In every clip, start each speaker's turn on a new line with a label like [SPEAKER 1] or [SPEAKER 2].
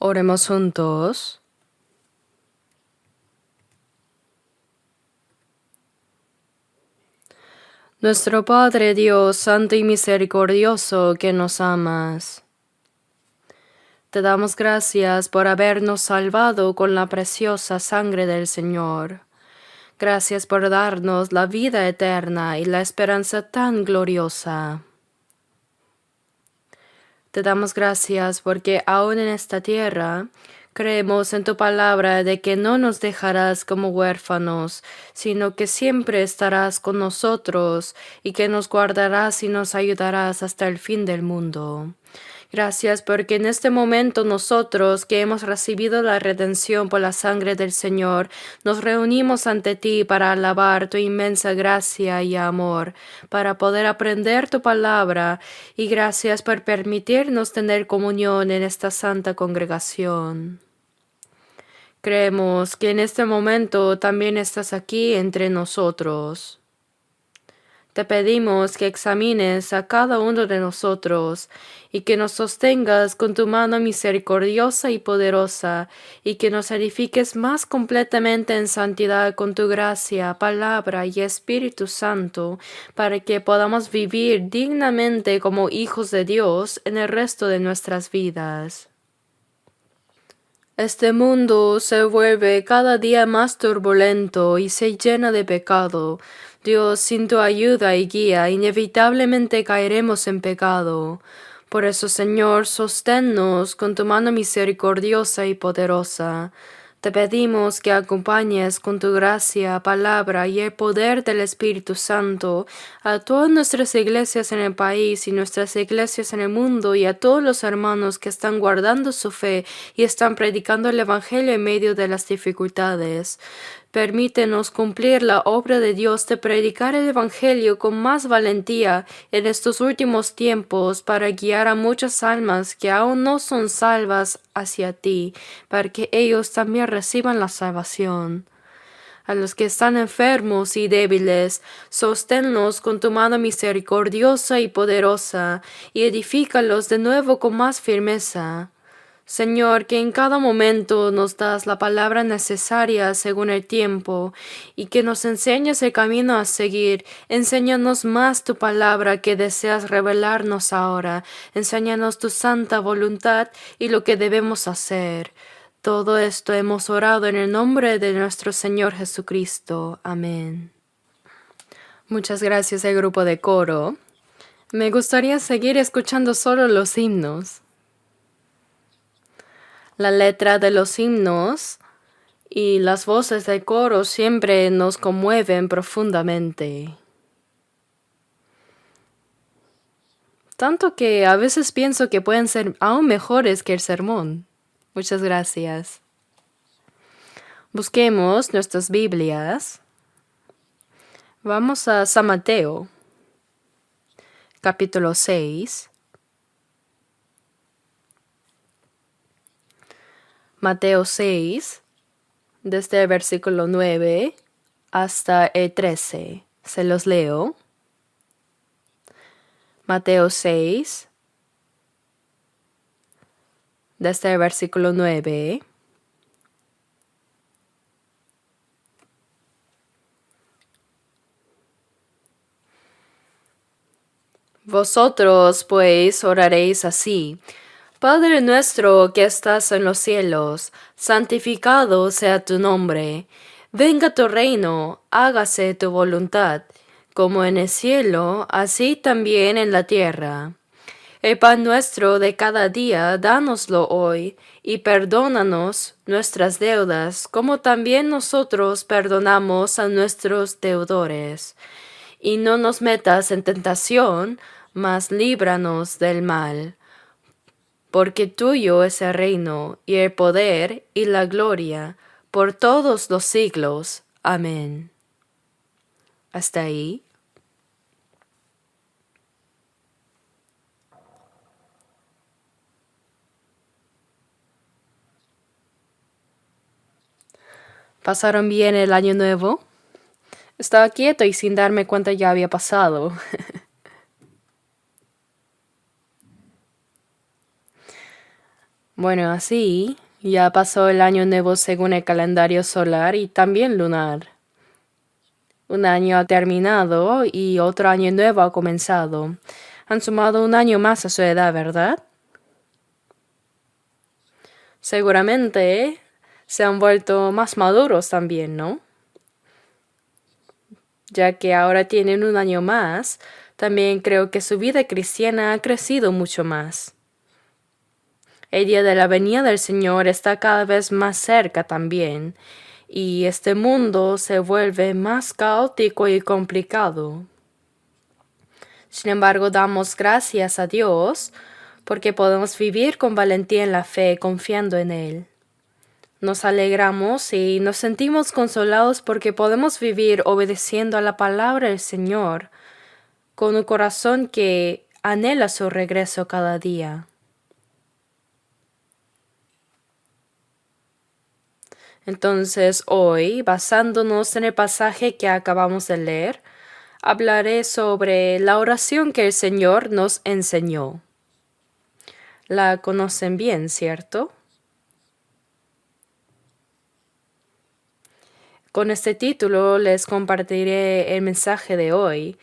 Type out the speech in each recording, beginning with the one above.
[SPEAKER 1] Oremos juntos. Nuestro Padre Dios, Santo y Misericordioso, que nos amas. Te damos gracias por habernos salvado con la preciosa sangre del Señor. Gracias por darnos la vida eterna y la esperanza tan gloriosa. Te damos gracias porque aún en esta tierra creemos en tu palabra de que no nos dejarás como huérfanos, sino que siempre estarás con nosotros y que nos guardarás y nos ayudarás hasta el fin del mundo. Gracias porque en este momento nosotros que hemos recibido la redención por la sangre del Señor, nos reunimos ante ti para alabar tu inmensa gracia y amor, para poder aprender tu palabra, y gracias por permitirnos tener comunión en esta santa congregación. Creemos que en este momento también estás aquí entre nosotros. Te pedimos que examines a cada uno de nosotros y que nos sostengas con tu mano misericordiosa y poderosa y que nos edifiques más completamente en santidad con tu gracia, palabra y Espíritu Santo, para que podamos vivir dignamente como hijos de Dios en el resto de nuestras vidas. Este mundo se vuelve cada día más turbulento y se llena de pecado. Dios, sin tu ayuda y guía, inevitablemente caeremos en pecado. Por eso, Señor, sosténnos con tu mano misericordiosa y poderosa. Te pedimos que acompañes con tu gracia, palabra y el poder del Espíritu Santo a todas nuestras iglesias en el país y nuestras iglesias en el mundo y a todos los hermanos que están guardando su fe y están predicando el Evangelio en medio de las dificultades. Permítenos cumplir la obra de Dios de predicar el Evangelio con más valentía en estos últimos tiempos para guiar a muchas almas que aún no son salvas hacia ti, para que ellos también reciban la salvación. A los que están enfermos y débiles, sosténlos con tu mano misericordiosa y poderosa, y edifícalos de nuevo con más firmeza. Señor, que en cada momento nos das la palabra necesaria según el tiempo y que nos enseñes el camino a seguir. Enséñanos más tu palabra que deseas revelarnos ahora. Enséñanos tu santa voluntad y lo que debemos hacer. Todo esto hemos orado en el nombre de nuestro Señor Jesucristo. Amén. Muchas gracias al grupo de coro. Me gustaría seguir escuchando solo los himnos. La letra de los himnos y las voces del coro siempre nos conmueven profundamente. Tanto que a veces pienso que pueden ser aún mejores que el sermón. Muchas gracias. Busquemos nuestras Biblias. Vamos a San Mateo, capítulo 6. Mateo 6, desde el versículo 9 hasta el 13. Se los leo. Mateo 6, desde el versículo 9. Vosotros, pues, oraréis así: Padre nuestro que estás en los cielos, santificado sea tu nombre. Venga tu reino, hágase tu voluntad, como en el cielo, así también en la tierra. El pan nuestro de cada día, dánoslo hoy, y perdónanos nuestras deudas, como también nosotros perdonamos a nuestros deudores. Y no nos metas en tentación, mas líbranos del mal. Porque tuyo es el reino, y el poder, y la gloria, por todos los siglos. Amén. ¿Hasta ahí? ¿Pasaron bien el año nuevo? Estaba quieto y sin darme cuenta ya había pasado. Bueno, así ya pasó el año nuevo según el calendario solar y también lunar. Un año ha terminado y otro año nuevo ha comenzado. Han sumado un año más a su edad, ¿verdad? Seguramente se han vuelto más maduros también, ¿no? Ya que ahora tienen un año más, también creo que su vida cristiana ha crecido mucho más. El día de la venida del Señor está cada vez más cerca también, y este mundo se vuelve más caótico y complicado. Sin embargo, damos gracias a Dios porque podemos vivir con valentía en la fe, confiando en Él. Nos alegramos y nos sentimos consolados porque podemos vivir obedeciendo a la palabra del Señor, con un corazón que anhela su regreso cada día. Entonces hoy, basándonos en el pasaje que acabamos de leer, hablaré sobre la oración que el Señor nos enseñó. La conocen bien, ¿cierto? Con este título les compartiré el mensaje de hoy.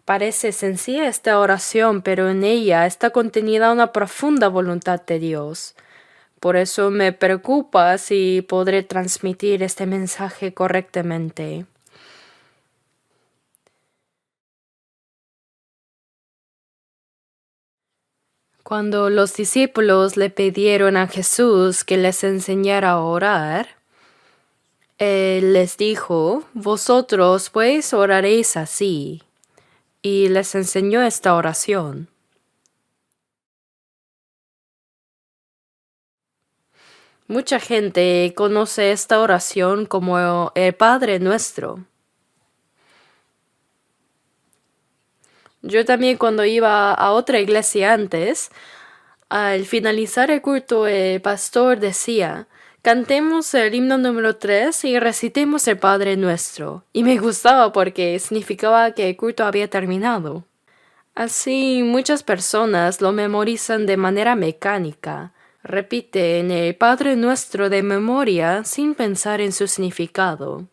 [SPEAKER 1] Parece sencilla esta oración, pero en ella está contenida una profunda voluntad de Dios. Por eso me preocupa si podré transmitir este mensaje correctamente. Cuando los discípulos le pidieron a Jesús que les enseñara a orar, Él les dijo: «Vosotros pues oraréis así», y les enseñó esta oración. Mucha gente conoce esta oración como el Padre Nuestro. Yo también, cuando iba a otra iglesia antes, al finalizar el culto, el pastor decía: «Cantemos el himno número 3 y recitemos el Padre Nuestro». Y me gustaba porque significaba que el culto había terminado. Así, muchas personas lo memorizan de manera mecánica. Repiten el Padre Nuestro de memoria sin pensar en su significado.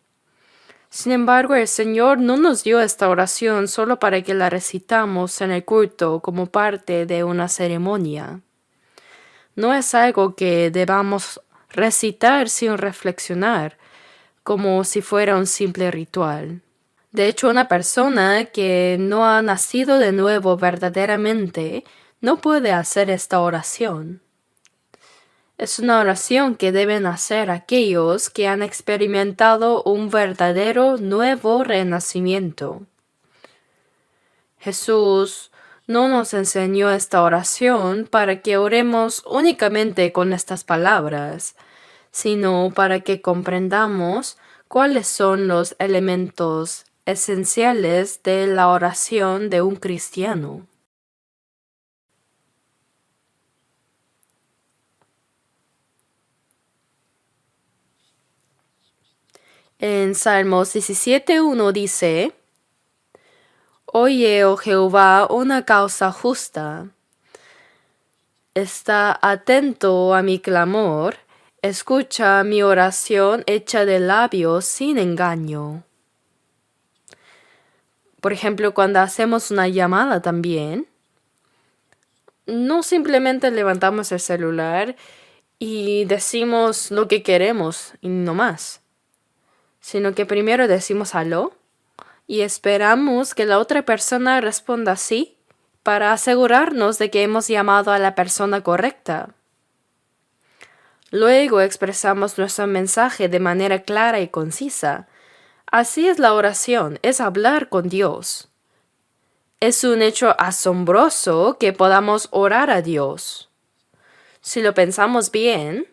[SPEAKER 1] Sin embargo, el Señor no nos dio esta oración solo para que la recitamos en el culto como parte de una ceremonia. No es algo que debamos recitar sin reflexionar, como si fuera un simple ritual. De hecho, una persona que no ha nacido de nuevo verdaderamente no puede hacer esta oración. Es una oración que deben hacer aquellos que han experimentado un verdadero nuevo renacimiento. Jesús no nos enseñó esta oración para que oremos únicamente con estas palabras, sino para que comprendamos cuáles son los elementos esenciales de la oración de un cristiano. En Salmos 17:1 dice: «Oye, oh Jehová, una causa justa. Está atento a mi clamor, escucha mi oración hecha de labios sin engaño». Por ejemplo, cuando hacemos una llamada también, no simplemente levantamos el celular y decimos lo que queremos y no más, sino que primero decimos aló y esperamos que la otra persona responda sí para asegurarnos de que hemos llamado a la persona correcta. Luego expresamos nuestro mensaje de manera clara y concisa. Así es la oración, es hablar con Dios. Es un hecho asombroso que podamos orar a Dios. Si lo pensamos bien,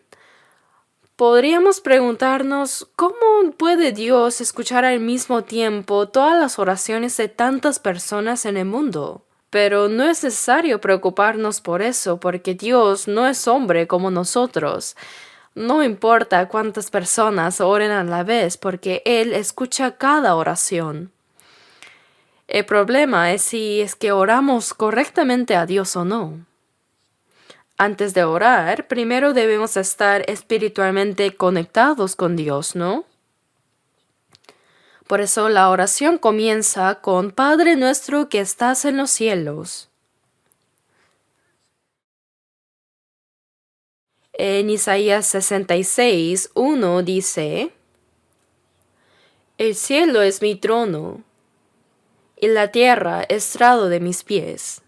[SPEAKER 1] podríamos preguntarnos: ¿cómo puede Dios escuchar al mismo tiempo todas las oraciones de tantas personas en el mundo? Pero no es necesario preocuparnos por eso, porque Dios no es hombre como nosotros. No importa cuántas personas oren a la vez, porque Él escucha cada oración. El problema es si es que oramos correctamente a Dios o no. Antes de orar, primero debemos estar espiritualmente conectados con Dios, ¿no? Por eso la oración comienza con Padre nuestro que estás en los cielos. En Isaías 66:1 dice, El cielo es mi trono, y la tierra estrado de mis pies.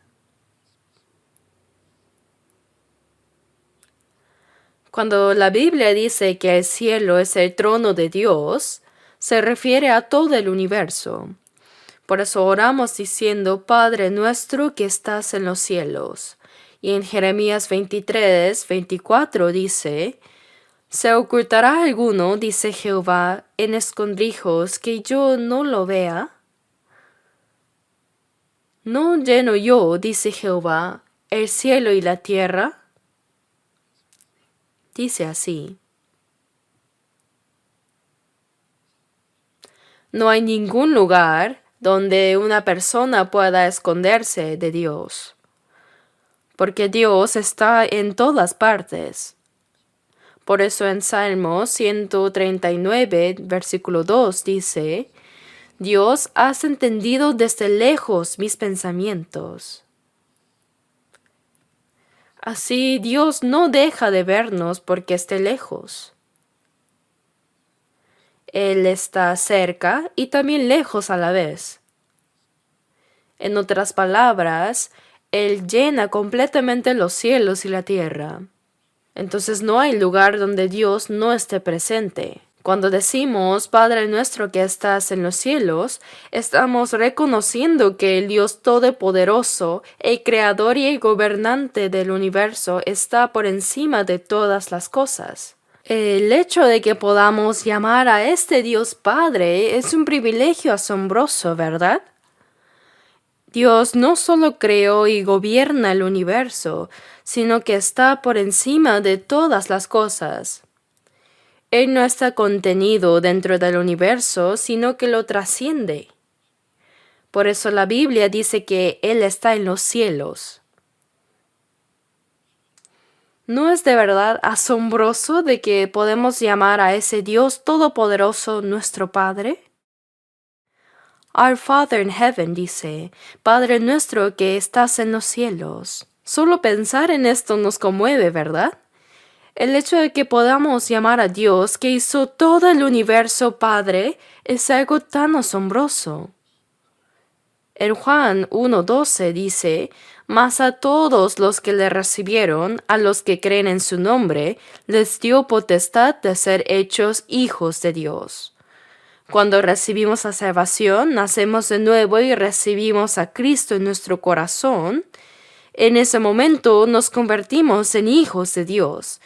[SPEAKER 1] Cuando la Biblia dice que el cielo es el trono de Dios, se refiere a todo el universo. Por eso oramos diciendo, Padre nuestro que estás en los cielos. Y en Jeremías 23:24 dice, ¿Se ocultará alguno, dice Jehová, en escondrijos que yo no lo vea? ¿No lleno yo, dice Jehová, el cielo y la tierra? Dice así. No hay ningún lugar donde una persona pueda esconderse de Dios, porque Dios está en todas partes. Por eso en Salmo 139, versículo 2 dice, Dios, has entendido desde lejos mis pensamientos. Así Dios no deja de vernos porque esté lejos. Él está cerca y también lejos a la vez. En otras palabras, Él llena completamente los cielos y la tierra. Entonces no hay lugar donde Dios no esté presente. Cuando decimos, Padre nuestro que estás en los cielos, estamos reconociendo que el Dios Todopoderoso, el Creador y el Gobernante del universo, está por encima de todas las cosas. El hecho de que podamos llamar a este Dios Padre es un privilegio asombroso, ¿verdad? Dios no solo creó y gobierna el universo, sino que está por encima de todas las cosas. Él no está contenido dentro del universo, sino que lo trasciende. Por eso la Biblia dice que Él está en los cielos. ¿No es de verdad asombroso de que podemos llamar a ese Dios todopoderoso nuestro Padre? Our Father in Heaven dice, Padre nuestro que estás en los cielos. Solo pensar en esto nos conmueve, ¿verdad? El hecho de que podamos llamar a Dios que hizo todo el universo Padre es algo tan asombroso. En Juan 1:12 dice, Mas a todos los que le recibieron, a los que creen en su nombre, les dio potestad de ser hechos hijos de Dios. Cuando recibimos la salvación, nacemos de nuevo y recibimos a Cristo en nuestro corazón. En ese momento nos convertimos en hijos de Dios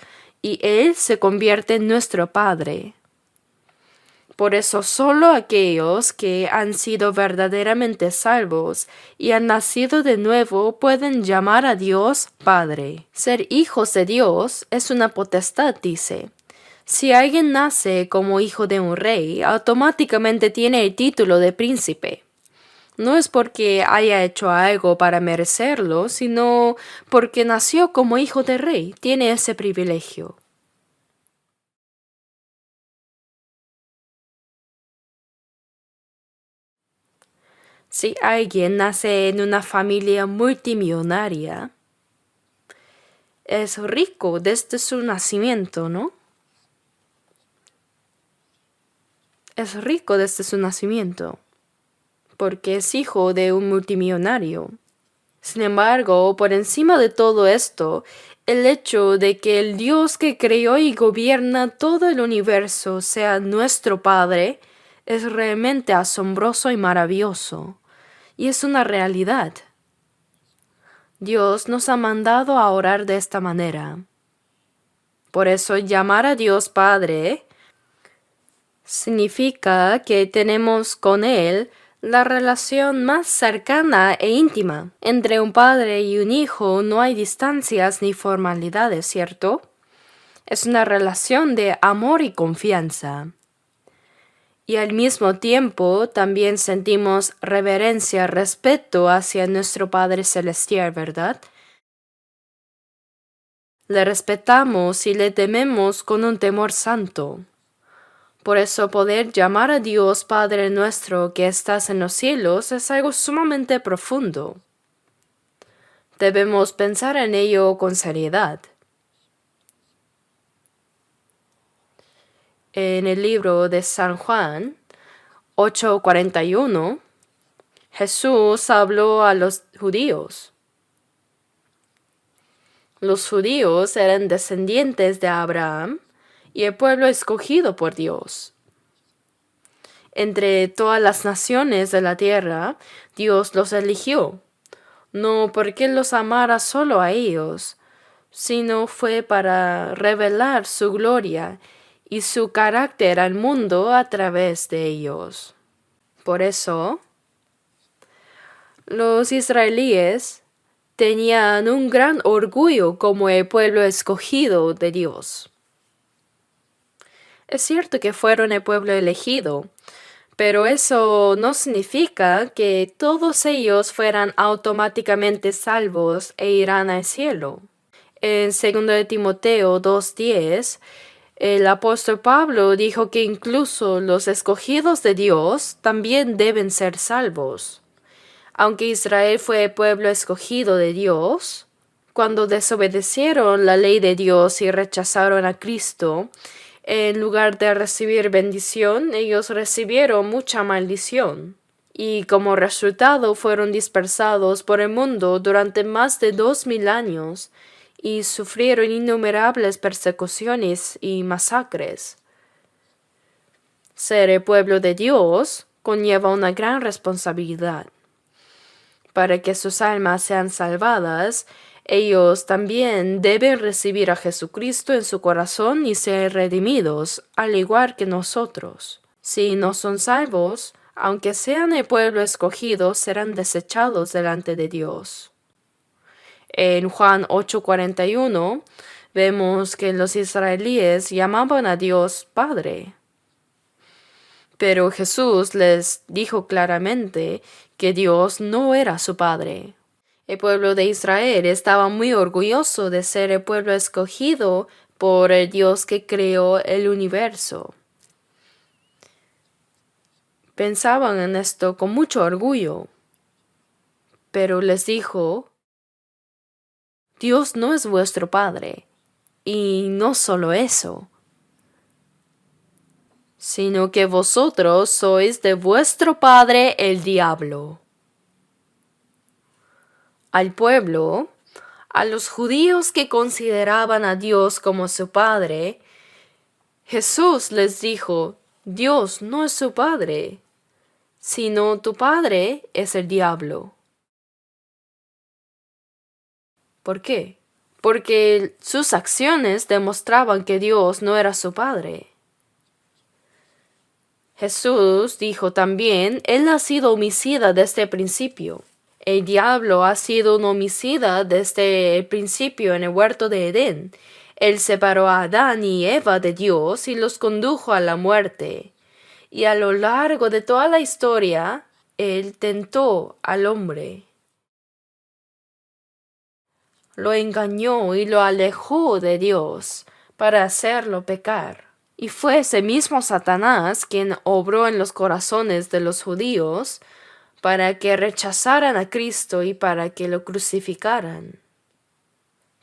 [SPEAKER 1] y Él se convierte en nuestro Padre. Por eso solo aquellos que han sido verdaderamente salvos y han nacido de nuevo pueden llamar a Dios Padre. Ser hijos de Dios es una potestad, dice. Si alguien nace como hijo de un rey, automáticamente tiene el título de príncipe. No es porque haya hecho algo para merecerlo, sino porque nació como hijo de rey, tiene ese privilegio. Si alguien nace en una familia multimillonaria, es rico desde su nacimiento, ¿no? Es rico desde su nacimiento, porque es hijo de un multimillonario. Sin embargo, por encima de todo esto, el hecho de que el Dios que creó y gobierna todo el universo sea nuestro Padre es realmente asombroso y maravilloso, y es una realidad. Dios nos ha mandado a orar de esta manera. Por eso llamar a Dios Padre significa que tenemos con Él la relación más cercana e íntima. Entre un padre y un hijo no hay distancias ni formalidades, ¿cierto? Es una relación de amor y confianza. Y al mismo tiempo también sentimos reverencia, respeto hacia nuestro Padre Celestial, ¿verdad? Le respetamos y le tememos con un temor santo. Por eso poder llamar a Dios Padre nuestro que estás en los cielos es algo sumamente profundo. Debemos pensar en ello con seriedad. En el libro de San Juan 8:41, Jesús habló a los judíos. Los judíos eran descendientes de Abraham y el pueblo escogido por Dios. Entre todas las naciones de la tierra, Dios los eligió, no porque los amara solo a ellos, sino fue para revelar su gloria y su carácter al mundo a través de ellos. Por eso, los israelíes tenían un gran orgullo como el pueblo escogido de Dios. Es cierto que fueron el pueblo elegido, pero eso no significa que todos ellos fueran automáticamente salvos e irán al cielo. En 2 de Timoteo 2:10, el apóstol Pablo dijo que incluso los escogidos de Dios también deben ser salvos. Aunque Israel fue el pueblo escogido de Dios, cuando desobedecieron la ley de Dios y rechazaron a Cristo, en lugar de recibir bendición, ellos recibieron mucha maldición. Y como resultado fueron dispersados por el mundo durante más de 2000 años y sufrieron innumerables persecuciones y masacres. Ser el pueblo de Dios conlleva una gran responsabilidad. Para que sus almas sean salvadas, ellos también deben recibir a Jesucristo en su corazón y ser redimidos, al igual que nosotros. Si no son salvos, aunque sean el pueblo escogido, serán desechados delante de Dios. En Juan 8:41 vemos que los israelíes llamaban a Dios Padre. Pero Jesús les dijo claramente que Dios no era su Padre. El pueblo de Israel estaba muy orgulloso de ser el pueblo escogido por el Dios que creó el universo. Pensaban en esto con mucho orgullo, pero les dijo: Dios no es vuestro Padre, y no solo eso, sino que vosotros sois de vuestro padre el diablo. Al pueblo, a los judíos que consideraban a Dios como su padre, Jesús les dijo: Dios no es su padre, sino tu padre es el diablo. ¿Por qué? Porque sus acciones demostraban que Dios no era su padre. Jesús dijo también: Él ha sido homicida desde el principio. El diablo ha sido un homicida desde el principio en el huerto de Edén. Él separó a Adán y Eva de Dios y los condujo a la muerte. Y a lo largo de toda la historia, Él tentó al hombre. Lo engañó y lo alejó de Dios para hacerlo pecar. Y fue ese mismo Satanás quien obró en los corazones de los judíos para que rechazaran a Cristo y para que lo crucificaran.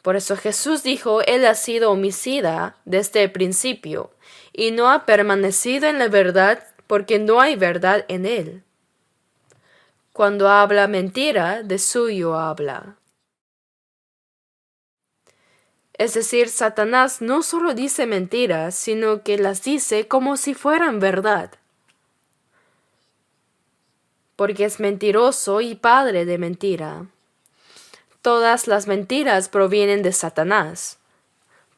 [SPEAKER 1] Por eso Jesús dijo: Él ha sido homicida desde el principio y no ha permanecido en la verdad porque no hay verdad en él. Cuando habla mentira, de suyo habla. Es decir, Satanás no solo dice mentiras, sino que las dice como si fueran verdad. Porque es mentiroso y padre de mentira. Todas las mentiras provienen de Satanás.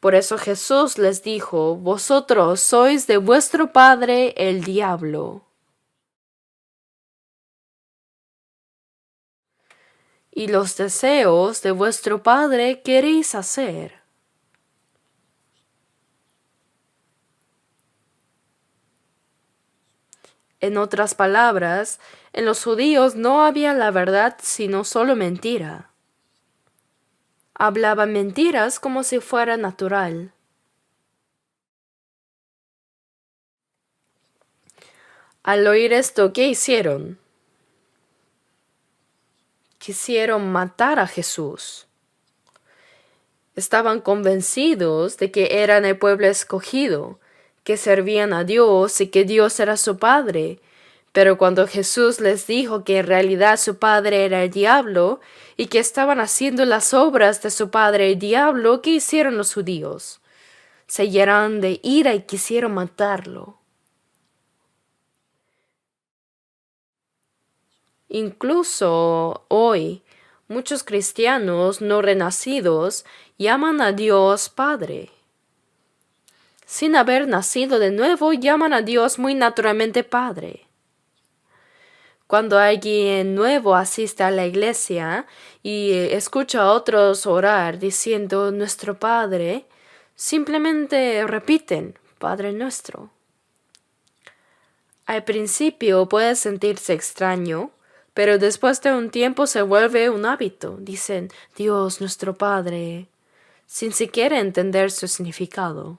[SPEAKER 1] Por eso Jesús les dijo: Vosotros sois de vuestro padre el diablo. Y los deseos de vuestro padre queréis hacer. En otras palabras, en los judíos no había la verdad sino solo mentira. Hablaba mentiras como si fuera natural. Al oír esto, ¿qué hicieron? Quisieron matar a Jesús. Estaban convencidos de que eran el pueblo escogido, que servían a Dios y que Dios era su Padre. Pero cuando Jesús les dijo que en realidad su padre era el diablo y que estaban haciendo las obras de su padre el diablo, ¿qué hicieron los judíos? Se llenaron de ira y quisieron matarlo. Incluso hoy, muchos cristianos no renacidos llaman a Dios Padre. Sin haber nacido de nuevo, llaman a Dios muy naturalmente Padre. Cuando alguien nuevo asiste a la iglesia y escucha a otros orar diciendo nuestro Padre, simplemente repiten Padre nuestro. Al principio puede sentirse extraño, pero después de un tiempo se vuelve un hábito. Dicen Dios nuestro Padre, sin siquiera entender su significado.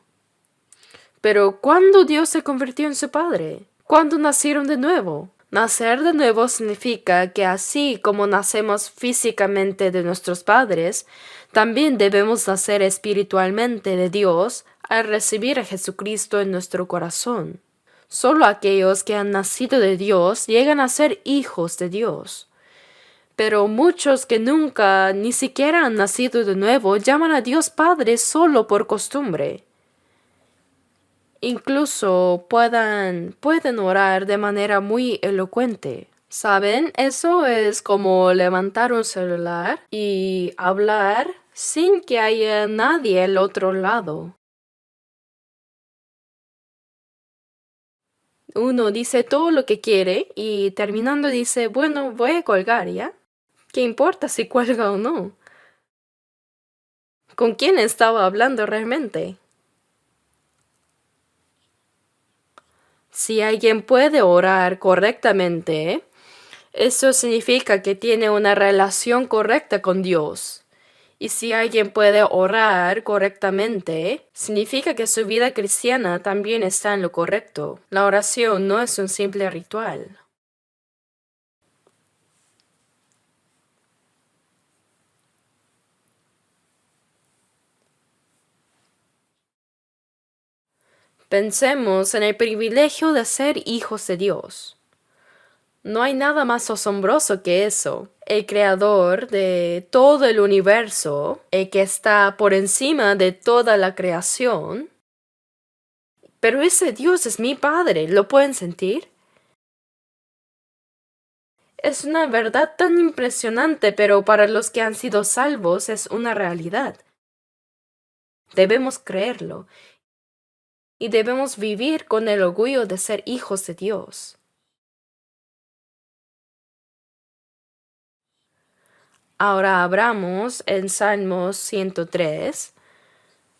[SPEAKER 1] Pero ¿cuándo Dios se convirtió en su Padre? ¿Cuándo nacieron de nuevo? Nacer de nuevo significa que así como nacemos físicamente de nuestros padres, también debemos nacer espiritualmente de Dios al recibir a Jesucristo en nuestro corazón. Solo aquellos que han nacido de Dios llegan a ser hijos de Dios. Pero muchos que nunca ni siquiera han nacido de nuevo llaman a Dios Padre solo por costumbre. Incluso pueden orar de manera muy elocuente. ¿Saben? Eso es como levantar un celular y hablar sin que haya nadie al otro lado. Uno dice todo lo que quiere y terminando dice, bueno, voy a colgar, ¿ya? ¿Qué importa si cuelga o no? ¿Con quién estaba hablando realmente? Si alguien puede orar correctamente, eso significa que tiene una relación correcta con Dios. Y si alguien puede orar correctamente, significa que su vida cristiana también está en lo correcto. La oración no es un simple ritual. Pensemos en el privilegio de ser hijos de Dios. No hay nada más asombroso que eso. El creador de todo el universo, el que está por encima de toda la creación. Pero ese Dios es mi Padre, ¿lo pueden sentir? Es una verdad tan impresionante, pero para los que han sido salvos es una realidad. Debemos creerlo y debemos vivir con el orgullo de ser hijos de Dios. Ahora abramos en Salmos 103.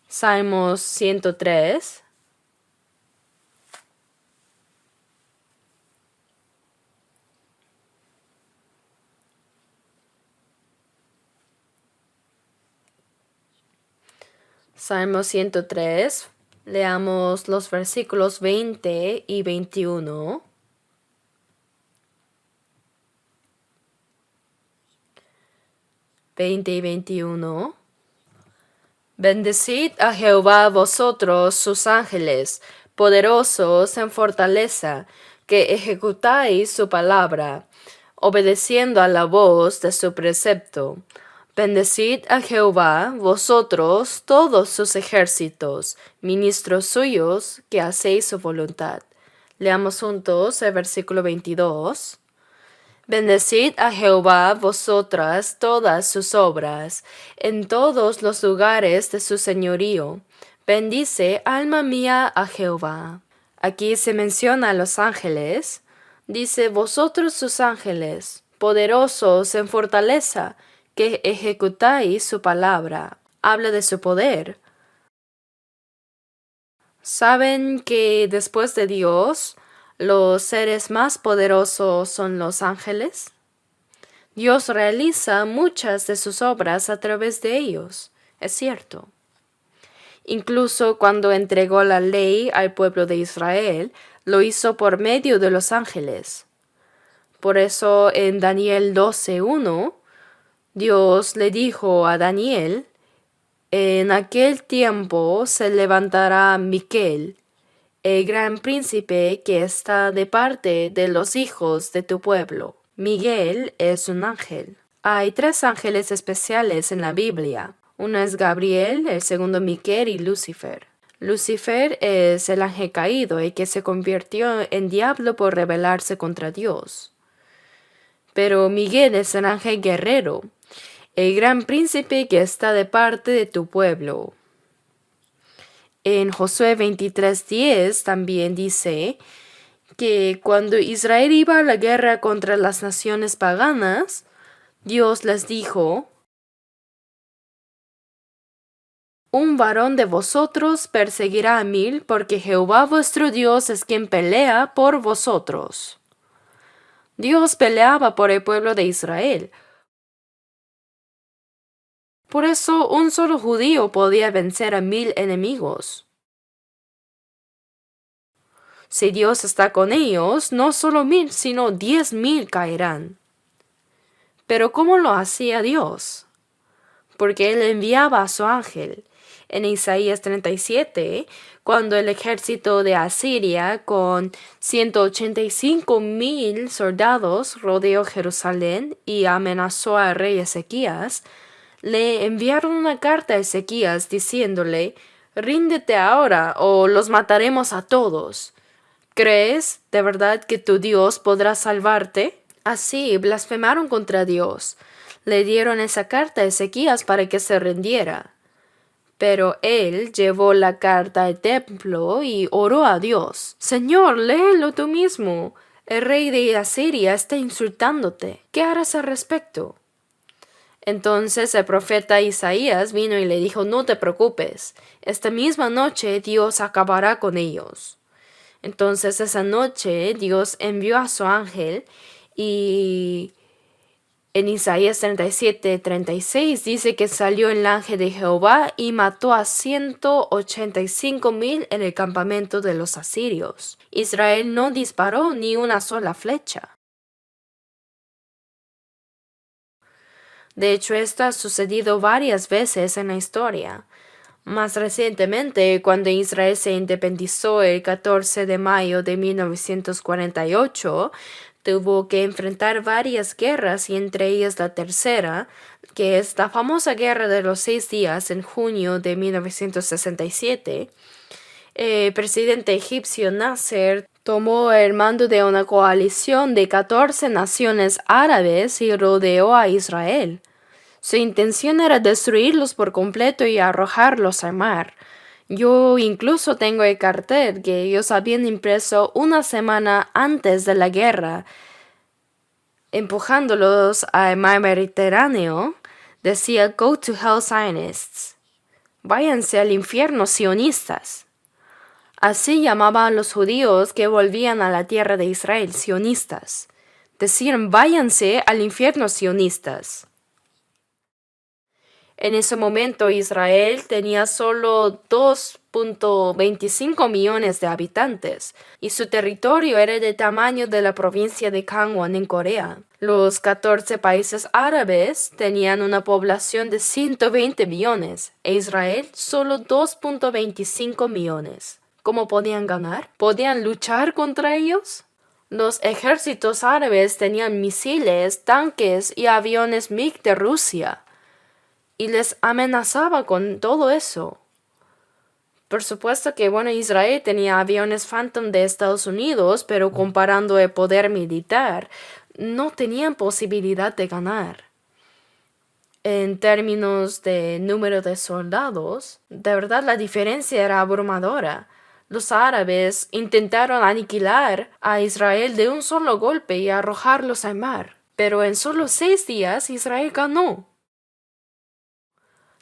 [SPEAKER 1] Salmos 103. Salmo 103, leamos los versículos 20 y 21. Bendecid a Jehová vosotros sus ángeles, poderosos en fortaleza, que ejecutáis su palabra, obedeciendo a la voz de su precepto. Bendecid a Jehová, vosotros todos sus ejércitos, ministros suyos, que hacéis su voluntad. Leamos juntos el versículo 22. Bendecid a Jehová vosotras todas sus obras, en todos los lugares de su señorío. Bendice, alma mía, a Jehová. Aquí se menciona a los ángeles. Dice, vosotros sus ángeles, poderosos en fortaleza, que ejecutáis su palabra. Habla de su poder. ¿Saben que después de Dios, los seres más poderosos son los ángeles? Dios realiza muchas de sus obras a través de ellos, es cierto. Incluso cuando entregó la ley al pueblo de Israel, lo hizo por medio de los ángeles. Por eso en Daniel 12:1, Dios le dijo a Daniel: en aquel tiempo se levantará Miquel, el gran príncipe que está de parte de los hijos de tu pueblo. Miguel es un ángel. Hay 3 ángeles especiales en la Biblia. Uno es Gabriel, el segundo Miquel y Lucifer. Lucifer es el ángel caído y que se convirtió en diablo por rebelarse contra Dios. Pero Miguel es el ángel guerrero, el gran príncipe que está de parte de tu pueblo. En Josué 23:10 también dice que cuando Israel iba a la guerra contra las naciones paganas, Dios les dijo: un varón de vosotros perseguirá a 1000, porque Jehová vuestro Dios es quien pelea por vosotros. Dios peleaba por el pueblo de Israel. Por eso un solo judío podía vencer a 1000 enemigos. Si Dios está con ellos, no solo 1000, sino 10,000 caerán. Pero ¿cómo lo hacía Dios? Porque Él enviaba a su ángel. En Isaías 37, cuando el ejército de Asiria con 185,000 soldados rodeó Jerusalén y amenazó al rey Ezequías, le enviaron una carta a Ezequías diciéndole: ríndete ahora o los mataremos a todos. ¿Crees de verdad que tu Dios podrá salvarte? Así blasfemaron contra Dios. Le dieron esa carta a Ezequías para que se rindiera. Pero él llevó la carta al templo y oró a Dios: Señor, léelo tú mismo. El rey de Asiria está insultándote. ¿Qué harás al respecto? Entonces el profeta Isaías vino y le dijo: no te preocupes, esta misma noche Dios acabará con ellos. Entonces esa noche Dios envió a su ángel y en Isaías 37:36 dice que salió el ángel de Jehová y mató a 185,000 en el campamento de los asirios. Israel no disparó ni una sola flecha. De hecho, esto ha sucedido varias veces en la historia. Más recientemente, cuando Israel se independizó el 14 de mayo de 1948, tuvo que enfrentar varias guerras y entre ellas la tercera, que es la famosa Guerra de los 6 días en junio de 1967. El presidente egipcio Nasser tomó el mando de una coalición de 14 naciones árabes y rodeó a Israel. Su intención era destruirlos por completo y arrojarlos al mar. Yo incluso tengo el cartel que ellos habían impreso una semana antes de la guerra, empujándolos al mar Mediterráneo. Decía: Go to hell, Zionists. Váyanse al infierno, sionistas. Así llamaban a los judíos que volvían a la tierra de Israel, sionistas. Decían: váyanse al infierno, sionistas. En ese momento Israel tenía solo 2.25 millones de habitantes y su territorio era del tamaño de la provincia de Gangwon en Corea. Los 14 países árabes tenían una población de 120 millones e Israel solo 2.25 millones. ¿Cómo podían ganar? ¿Podían luchar contra ellos? Los ejércitos árabes tenían misiles, tanques y aviones MiG de Rusia. Y les amenazaba con todo eso. Por supuesto que, Israel tenía aviones Phantom de Estados Unidos, pero comparando el poder militar, no tenían posibilidad de ganar. En términos de número de soldados, de verdad la diferencia era abrumadora. Los árabes intentaron aniquilar a Israel de un solo golpe y arrojarlos al mar, pero en solo 6 días Israel ganó.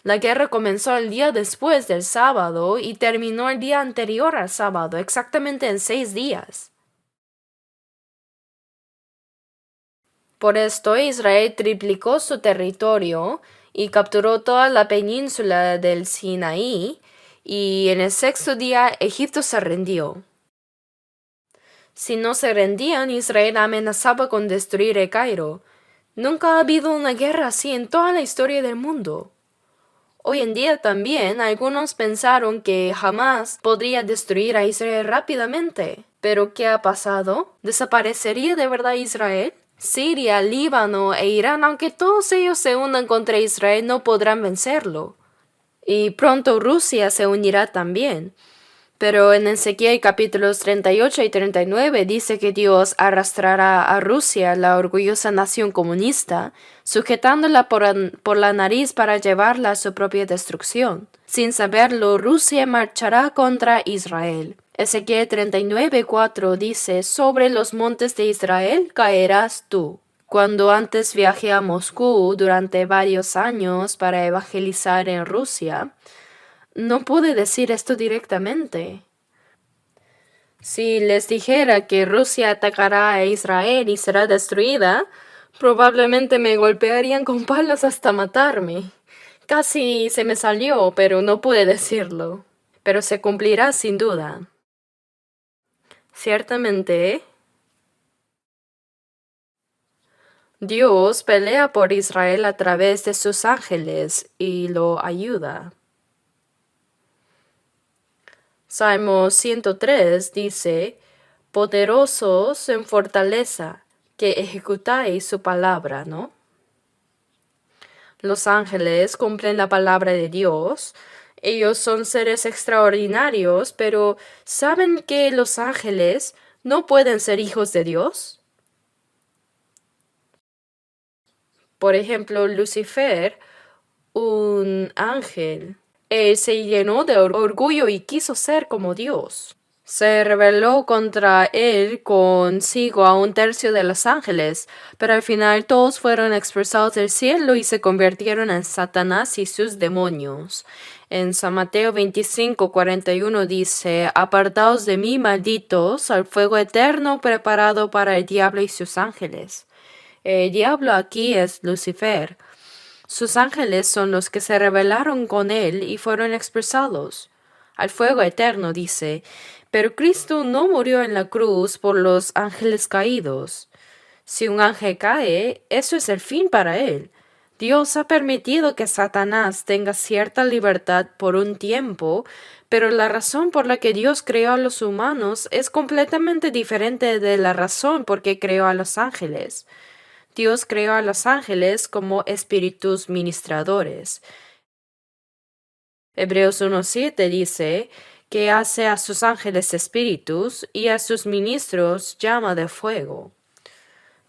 [SPEAKER 1] La guerra comenzó el día después del sábado y terminó el día anterior al sábado, exactamente en 6 días. Por esto Israel triplicó su territorio y capturó toda la península del Sinaí, y en el sexto día Egipto se rindió. Si no se rendían, Israel amenazaba con destruir el Cairo. Nunca ha habido una guerra así en toda la historia del mundo. Hoy en día también algunos pensaron que jamás podría destruir a Israel rápidamente. ¿Pero qué ha pasado? ¿Desaparecería de verdad Israel? Siria, Líbano e Irán, aunque todos ellos se unan contra Israel, no podrán vencerlo. Y pronto Rusia se unirá también. Pero en Ezequiel capítulos 38 y 39 dice que Dios arrastrará a Rusia, la orgullosa nación comunista, sujetándola por la nariz para llevarla a su propia destrucción. Sin saberlo, Rusia marchará contra Israel. Ezequiel 39:4 dice: sobre los montes de Israel caerás tú. Cuando antes viajé a Moscú durante varios años para evangelizar en Rusia, no pude decir esto directamente. Si les dijera que Rusia atacará a Israel y será destruida, probablemente me golpearían con palos hasta matarme. Casi se me salió, pero no pude decirlo. Pero se cumplirá sin duda. Ciertamente, Dios pelea por Israel a través de sus ángeles y lo ayuda. Salmo 103 dice: poderosos en fortaleza, que ejecutáis su palabra, ¿no? Los ángeles cumplen la palabra de Dios. Ellos son seres extraordinarios, pero ¿saben que los ángeles no pueden ser hijos de Dios? Por ejemplo, Lucifer, un ángel, él se llenó de orgullo y quiso ser como Dios. Se rebeló contra él consigo a un tercio de los ángeles, pero al final todos fueron expulsados del cielo y se convirtieron en Satanás y sus demonios. En San Mateo 25:41 dice: apartaos de mí, malditos, al fuego eterno preparado para el diablo y sus ángeles. El diablo aquí es Lucifer. Sus ángeles son los que se rebelaron con él y fueron expulsados al fuego eterno, dice. Pero Cristo no murió en la cruz por los ángeles caídos. Si un ángel cae, eso es el fin para él. Dios ha permitido que Satanás tenga cierta libertad por un tiempo, pero la razón por la que Dios creó a los humanos es completamente diferente de la razón por que creó a los ángeles. Dios creó a los ángeles como espíritus ministradores. Hebreos 1:7 dice que hace a sus ángeles espíritus y a sus ministros llama de fuego.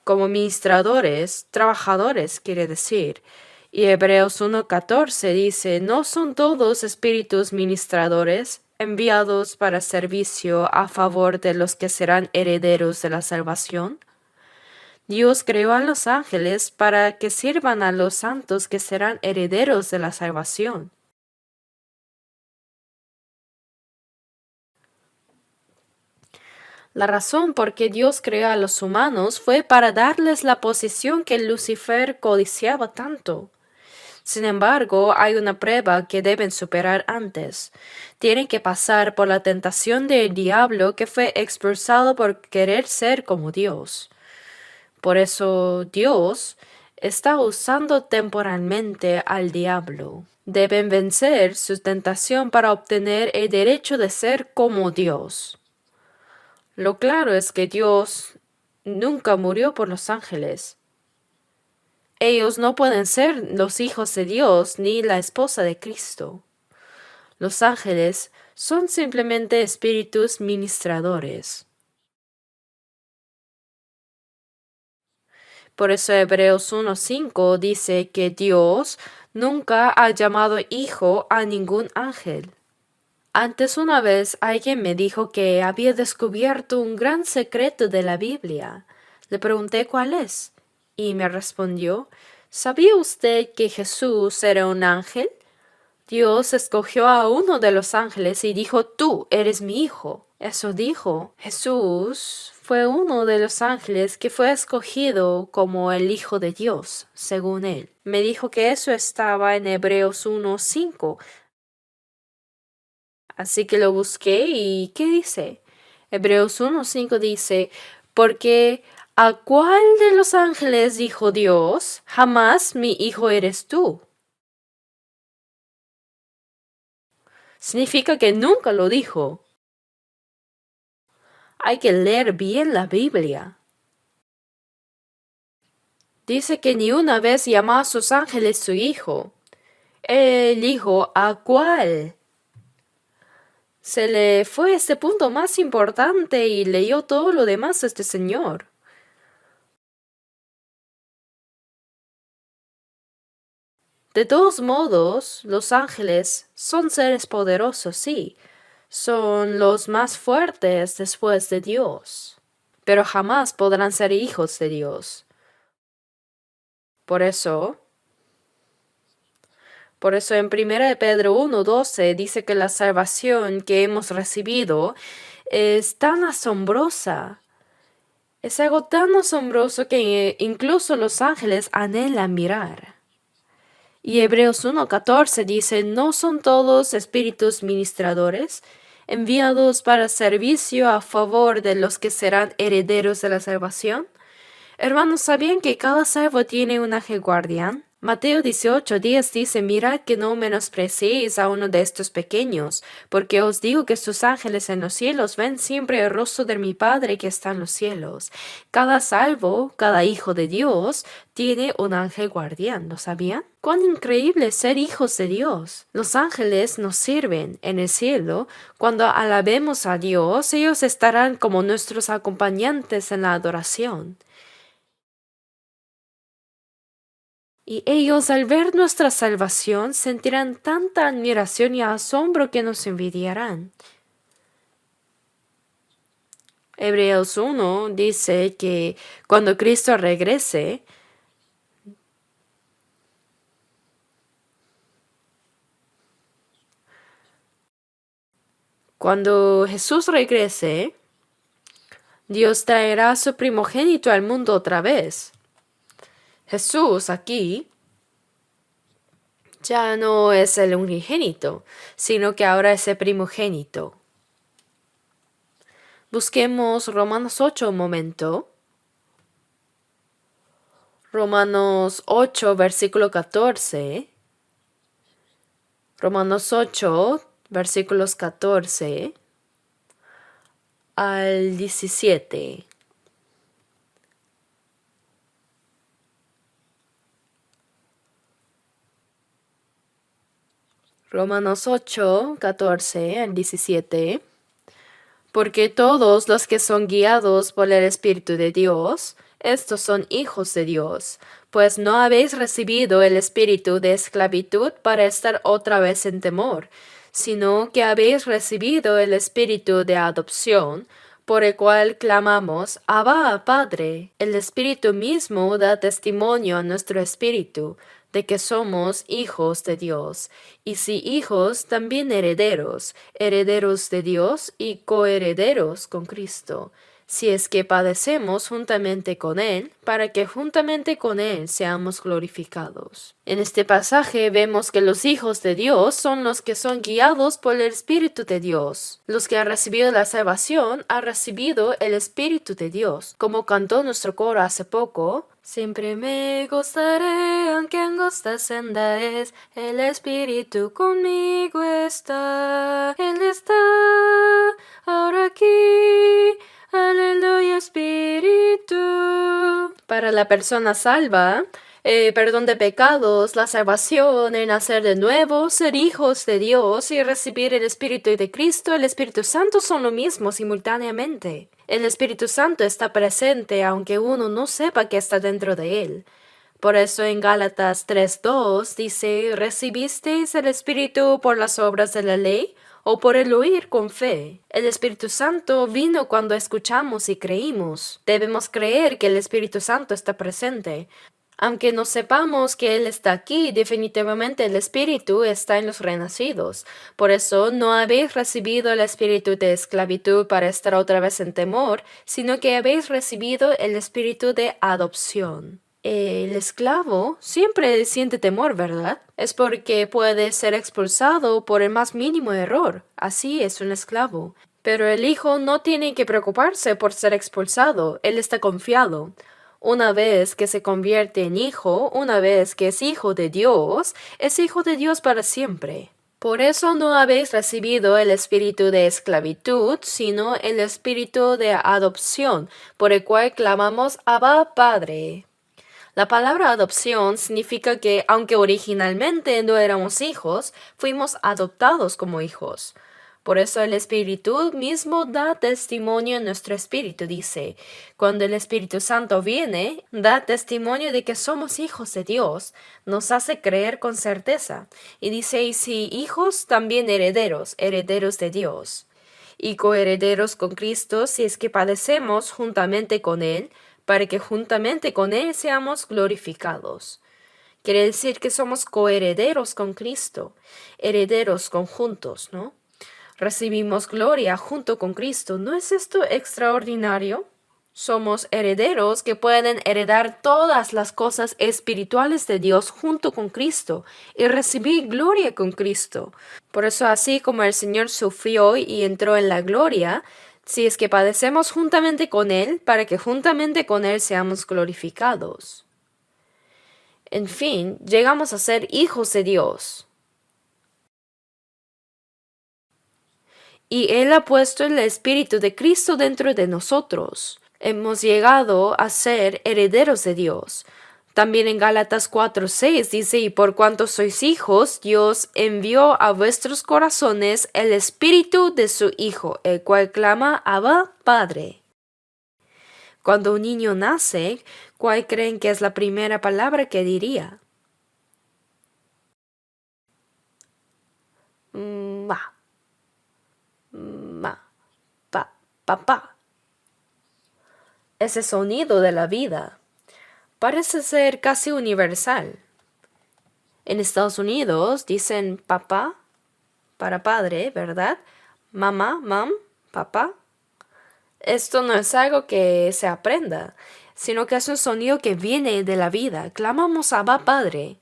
[SPEAKER 1] Como ministradores, trabajadores quiere decir. Y Hebreos 1:14 dice: ¿no son todos espíritus ministradores enviados para servicio a favor de los que serán herederos de la salvación? Dios creó a los ángeles para que sirvan a los santos que serán herederos de la salvación. La razón por que Dios creó a los humanos fue para darles la posición que Lucifer codiciaba tanto. Sin embargo, hay una prueba que deben superar antes. Tienen que pasar por la tentación del diablo, que fue expulsado por querer ser como Dios. Por eso Dios está usando temporalmente al diablo. Deben vencer su tentación para obtener el derecho de ser como Dios. Lo claro es que Dios nunca murió por los ángeles. Ellos no pueden ser los hijos de Dios ni la esposa de Cristo. Los ángeles son simplemente espíritus ministradores. Por eso Hebreos 1:5 dice que Dios nunca ha llamado hijo a ningún ángel. Antes una vez alguien me dijo que había descubierto un gran secreto de la Biblia. Le pregunté cuál es y me respondió: ¿sabía usted que Jesús era un ángel? Dios escogió a uno de los ángeles y dijo: tú eres mi hijo. Eso dijo. Jesús fue uno de los ángeles que fue escogido como el Hijo de Dios, según él. Me dijo que eso estaba en Hebreos 1:5. Así que lo busqué y ¿qué dice? Hebreos 1:5 dice, porque ¿a cuál de los ángeles dijo Dios, jamás mi hijo eres tú? Significa que nunca lo dijo. Hay que leer bien la Biblia. Dice que ni una vez llamó a sus ángeles su hijo. Él dijo, ¿a cuál? Se le fue este punto más importante y leyó todo lo demás a este señor. De todos modos, los ángeles son seres poderosos, sí. Son los más fuertes después de Dios. Pero jamás podrán ser hijos de Dios. Por eso en 1 de Pedro 1:12 dice que la salvación que hemos recibido es tan asombrosa. Es algo tan asombroso que incluso los ángeles anhelan mirar. Y Hebreos 1:14 dice, ¿no son todos espíritus ministradores, enviados para servicio a favor de los que serán herederos de la salvación? Hermanos, ¿sabían que cada salvo tiene un ángel guardián? Mateo 18:10 dice, mirad que no menospreciéis a uno de estos pequeños, porque os digo que sus ángeles en los cielos ven siempre el rostro de mi Padre que está en los cielos. Cada salvo, cada hijo de Dios, tiene un ángel guardián, ¿lo sabían? ¡Cuán increíble ser hijos de Dios! Los ángeles nos sirven en el cielo. Cuando alabemos a Dios, ellos estarán como nuestros acompañantes en la adoración. Y ellos al ver nuestra salvación sentirán tanta admiración y asombro que nos envidiarán. Hebreos 1 dice que cuando Cristo regrese, cuando Jesús regrese, Dios traerá a su primogénito al mundo otra vez. Jesús aquí ya no es el unigénito, sino que ahora es el primogénito. Busquemos Romanos 8 un momento. Romanos 8, versículo 14. Romanos 8, versículos 14 al 17. Romanos 8, 14 al 17. Porque todos los que son guiados por el Espíritu de Dios, estos son hijos de Dios, pues no habéis recibido el espíritu de esclavitud para estar otra vez en temor, sino que habéis recibido el espíritu de adopción, por el cual clamamos, Abba, Padre. El Espíritu mismo da testimonio a nuestro espíritu de que somos hijos de Dios, y si hijos, también herederos, herederos de Dios y coherederos con Cristo, si es que padecemos juntamente con Él, para que juntamente con Él seamos glorificados. En este pasaje vemos que los hijos de Dios son los que son guiados por el Espíritu de Dios. Los que han recibido la salvación han recibido el Espíritu de Dios. Como cantó nuestro coro hace poco, siempre me gozaré, aunque angosta senda es, el Espíritu conmigo está. Él está ahora aquí. Aleluya, Espíritu. Para la persona salva, perdón de pecados, la salvación, el nacer de nuevo, ser hijos de Dios y recibir el Espíritu de Cristo, el Espíritu Santo son lo mismo simultáneamente. El Espíritu Santo está presente aunque uno no sepa que está dentro de él. Por eso en Gálatas 3:2 dice, ¿recibisteis el Espíritu por las obras de la ley o por el oír con fe? El Espíritu Santo vino cuando escuchamos y creímos. Debemos creer que el Espíritu Santo está presente. Aunque no sepamos que Él está aquí, definitivamente el Espíritu está en los renacidos. Por eso no habéis recibido el espíritu de esclavitud para estar otra vez en temor, sino que habéis recibido el espíritu de adopción. El esclavo siempre siente temor, ¿verdad? Es porque puede ser expulsado por el más mínimo error. Así es un esclavo. Pero el hijo no tiene que preocuparse por ser expulsado. Él está confiado. Una vez que se convierte en hijo, una vez que es hijo de Dios para siempre. Por eso no habéis recibido el espíritu de esclavitud, sino el espíritu de adopción, por el cual clamamos Abba, Padre. La palabra adopción significa que, aunque originalmente no éramos hijos, fuimos adoptados como hijos. Por eso el Espíritu mismo da testimonio en nuestro espíritu, dice. Cuando el Espíritu Santo viene, da testimonio de que somos hijos de Dios, nos hace creer con certeza. Y dice, y si hijos, también herederos, herederos de Dios. Y coherederos con Cristo si es que padecemos juntamente con Él, para que juntamente con Él seamos glorificados. Quiere decir que somos coherederos con Cristo, herederos conjuntos, ¿no? Recibimos gloria junto con Cristo. ¿No es esto extraordinario? Somos herederos que pueden heredar todas las cosas espirituales de Dios junto con Cristo y recibir gloria con Cristo. Por eso, así como el Señor sufrió y entró en la gloria, si es que padecemos juntamente con Él, para que juntamente con Él seamos glorificados. En fin, llegamos a ser hijos de Dios. Y Él ha puesto el Espíritu de Cristo dentro de nosotros. Hemos llegado a ser herederos de Dios. También en Gálatas 4:6 dice, y por cuanto sois hijos, Dios envió a vuestros corazones el Espíritu de su Hijo, el cual clama, Abba, Padre. Cuando un niño nace, ¿cuál creen que es la primera palabra que diría? Ma, ma, papá. Ese sonido de la vida parece ser casi universal. En Estados Unidos dicen papá para padre, ¿verdad? Mamá, mam, papá. Esto no es algo que se aprenda, sino que es un sonido que viene de la vida. Clamamos Abba, Padre.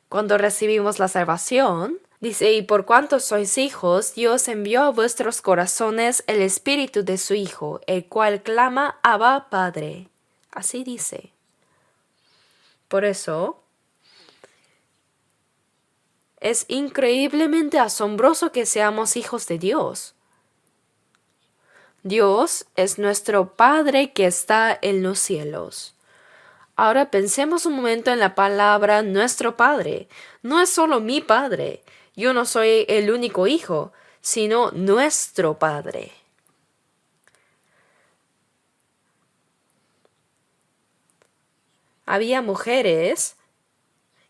[SPEAKER 1] Cuando recibimos la salvación, dice, y por cuanto sois hijos, Dios envió a vuestros corazones el Espíritu de su Hijo, el cual clama Abba, Padre. Así dice. Por eso, es increíblemente asombroso que seamos hijos de Dios. Dios es nuestro Padre que está en los cielos. Ahora pensemos un momento en la palabra nuestro Padre. No es solo mi Padre. Yo no soy el único hijo, sino nuestro Padre. Había mujeres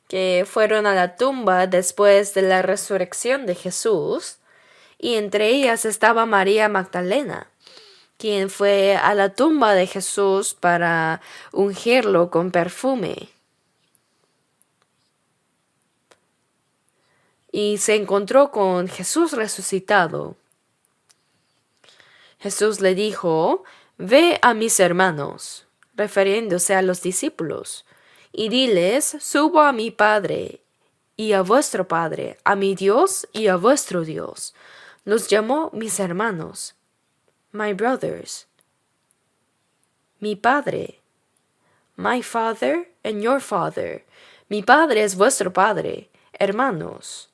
[SPEAKER 1] que fueron a la tumba después de la resurrección de Jesús, y entre ellas estaba María Magdalena, quien fue a la tumba de Jesús para ungirlo con perfume. Y se encontró con Jesús resucitado. Jesús le dijo, ve a mis hermanos, refiriéndose a los discípulos, y diles, subo a mi Padre y a vuestro Padre, a mi Dios y a vuestro Dios. Los llamó mis hermanos, my brothers, mi Padre, my Father and your Father. Mi Padre es vuestro Padre, hermanos.